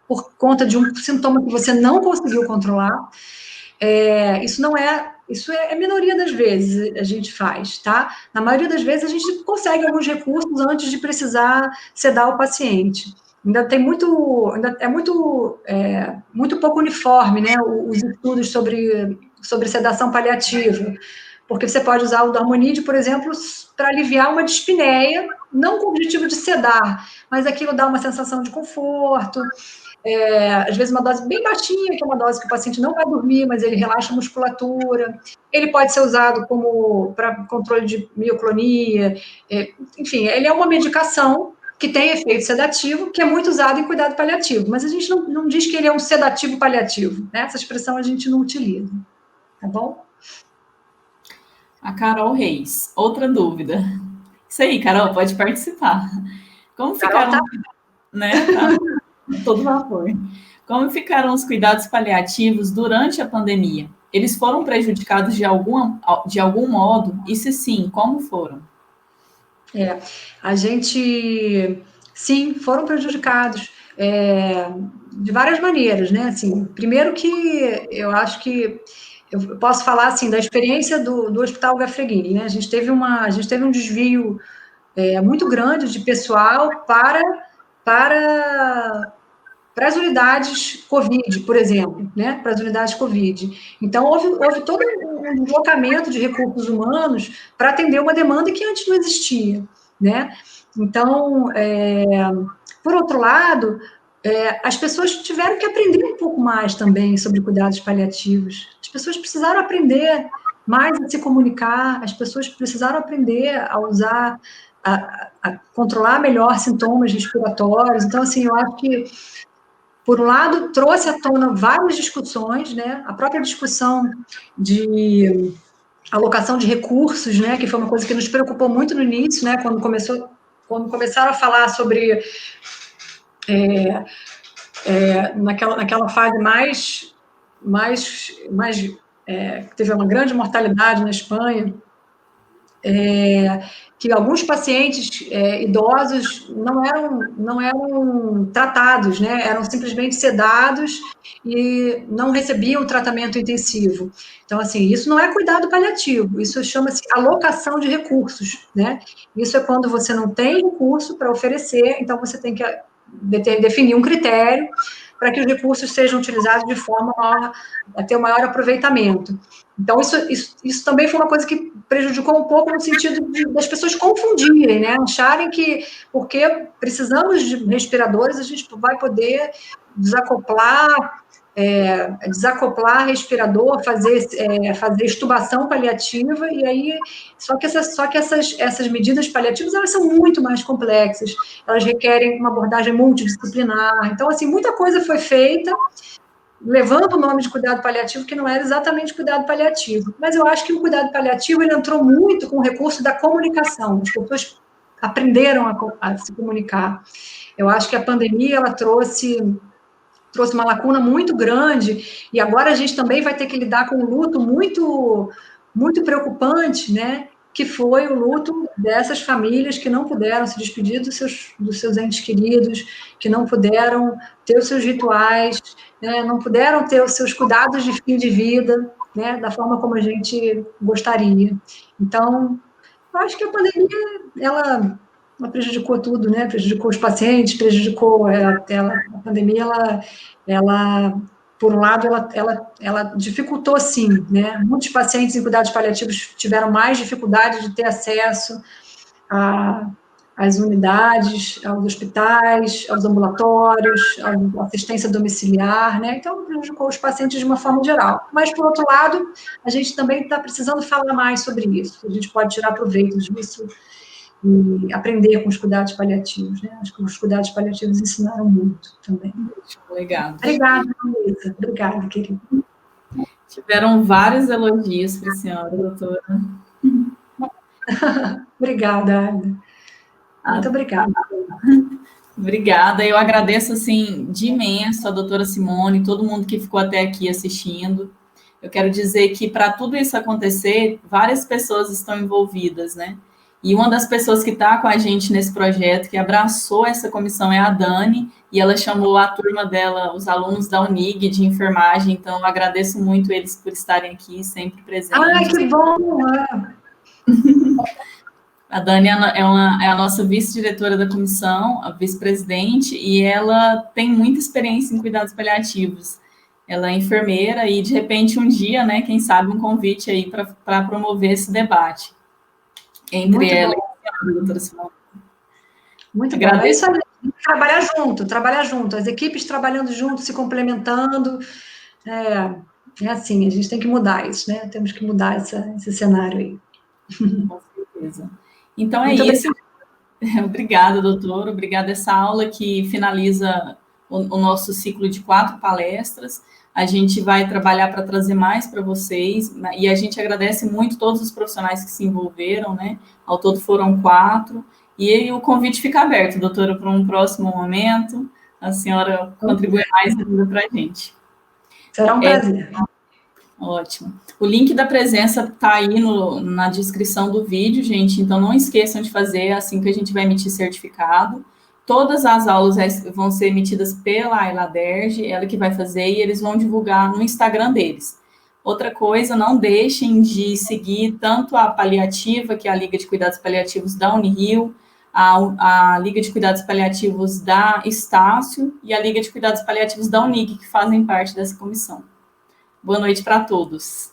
por conta de um sintoma que você não conseguiu controlar, isso é a minoria das vezes a gente faz, tá? Na maioria das vezes a gente consegue alguns recursos antes de precisar sedar o paciente. Ainda é muito pouco uniforme, né, os estudos sobre sedação paliativa, Porque você pode usar o Dormonide, por exemplo, para aliviar uma dispneia, não com o objetivo de sedar, mas aquilo dá uma sensação de conforto. Às vezes uma dose bem baixinha, que é uma dose que o paciente não vai dormir, mas ele relaxa a musculatura. Ele pode ser usado como para controle de mioclonia. Enfim, ele é uma medicação que tem efeito sedativo, que é muito usado em cuidado paliativo, mas a gente não diz que ele é um sedativo paliativo, né? Essa expressão a gente não utiliza, tá bom? A Carol Reis, outra dúvida. Isso aí, Carol, pode participar. Como ficaram, Carol, né? Tá todo vapor. Como ficaram os cuidados paliativos durante a pandemia? Eles foram prejudicados de algum modo? E se sim, como foram? A gente, sim, foram prejudicados de várias maneiras, né? Assim, primeiro que eu acho que eu posso falar assim da experiência do Hospital Gafreguini, né? A gente teve um desvio muito grande de pessoal para as unidades Covid, por exemplo, né? Para as unidades Covid. Então, houve todo um deslocamento de recursos humanos para atender uma demanda que antes não existia, né? Então, por outro lado, as pessoas tiveram que aprender um pouco mais também sobre cuidados paliativos. As pessoas precisaram aprender mais a se comunicar, as pessoas precisaram aprender a usar, a controlar melhor sintomas respiratórios. Então, assim, eu acho que por um lado, trouxe à tona várias discussões, né? A própria discussão de alocação de recursos, né? Que foi uma coisa que nos preocupou muito no início, né? Quando começaram a falar sobre naquela fase que teve uma grande mortalidade na Espanha, que alguns pacientes idosos não eram tratados, né? Eram simplesmente sedados e não recebiam tratamento intensivo. Então, assim, isso não é cuidado paliativo, isso chama-se alocação de recursos, né? Isso é quando você não tem recurso para oferecer, então você tem que definir um critério para que os recursos sejam utilizados de forma a ter o maior aproveitamento. Então, isso também foi uma coisa que prejudicou um pouco no sentido das pessoas confundirem, né? Acharem que, porque precisamos de respiradores, a gente vai poder desacoplar respirador, fazer extubação paliativa, e aí, só que essas medidas paliativas, elas são muito mais complexas, elas requerem uma abordagem multidisciplinar, então, assim, muita coisa foi feita, levando o nome de cuidado paliativo, que não era exatamente cuidado paliativo. Mas eu acho que o cuidado paliativo, ele entrou muito com o recurso da comunicação. As pessoas aprenderam a se comunicar. Eu acho que a pandemia, ela trouxe uma lacuna muito grande, e agora a gente também vai ter que lidar com um luto muito, muito preocupante, né? Que foi o luto dessas famílias que não puderam se despedir dos seus entes queridos, que não puderam ter os seus rituais, né, não puderam ter os seus cuidados de fim de vida, né, da forma como a gente gostaria. Então, eu acho que a pandemia, ela prejudicou tudo, né? Prejudicou os pacientes, prejudicou a pandemia, por um lado, ela dificultou, sim, né? Muitos pacientes em cuidados paliativos tiveram mais dificuldade de ter acesso às unidades, aos hospitais, aos ambulatórios, à assistência domiciliar, né? Então, prejudicou os pacientes de uma forma geral. Mas, por outro lado, a gente também está precisando falar mais sobre isso. A gente pode tirar proveito disso e aprender com os cuidados paliativos, né? Acho que os cuidados paliativos ensinaram muito também. Obrigada. Obrigada, Luísa. Obrigada, querida. Tiveram vários elogios para a senhora, doutora. Obrigada, Ada. Muito obrigada. Obrigada, eu agradeço, assim, de imenso a doutora Simone, todo mundo que ficou até aqui assistindo. Eu quero dizer que, para tudo isso acontecer, várias pessoas estão envolvidas, né? E uma das pessoas que está com a gente nesse projeto, que abraçou essa comissão, é a Dani, e ela chamou a turma dela, os alunos da Unig de enfermagem, então eu agradeço muito eles por estarem aqui, sempre presentes. Ai, que bom! A Dani é a nossa vice-diretora da comissão, a vice-presidente, e ela tem muita experiência em cuidados paliativos. Ela é enfermeira e, de repente, um dia, né, quem sabe, um convite aí para promover esse debate entre Muito ela bom. e a doutora Simone. Muito bom. É Agradeço. isso aí. Trabalhar junto, as equipes trabalhando junto, se complementando. É assim, a gente tem que mudar isso, né? Temos que mudar esse cenário aí. Com certeza. Então é Muito isso. obrigada. Obrigada, doutor. Obrigada essa aula que finaliza o nosso ciclo de 4 palestras. A gente vai trabalhar para trazer mais para vocês, e a gente agradece muito todos os profissionais que se envolveram, né? Ao todo foram 4, e o convite fica aberto, doutora, para um próximo momento. A senhora contribui mais ainda para a gente. Será um prazer. Ótimo. O link da presença está aí na descrição do vídeo, gente, então não esqueçam de fazer assim que a gente vai emitir certificado. Todas as aulas vão ser emitidas pela Ayla Derge, ela que vai fazer, e eles vão divulgar no Instagram deles. Outra coisa, não deixem de seguir tanto a Paliativa, que é a Liga de Cuidados Paliativos da Unirio, a Liga de Cuidados Paliativos da Estácio e a Liga de Cuidados Paliativos da Unig, que fazem parte dessa comissão. Boa noite para todos.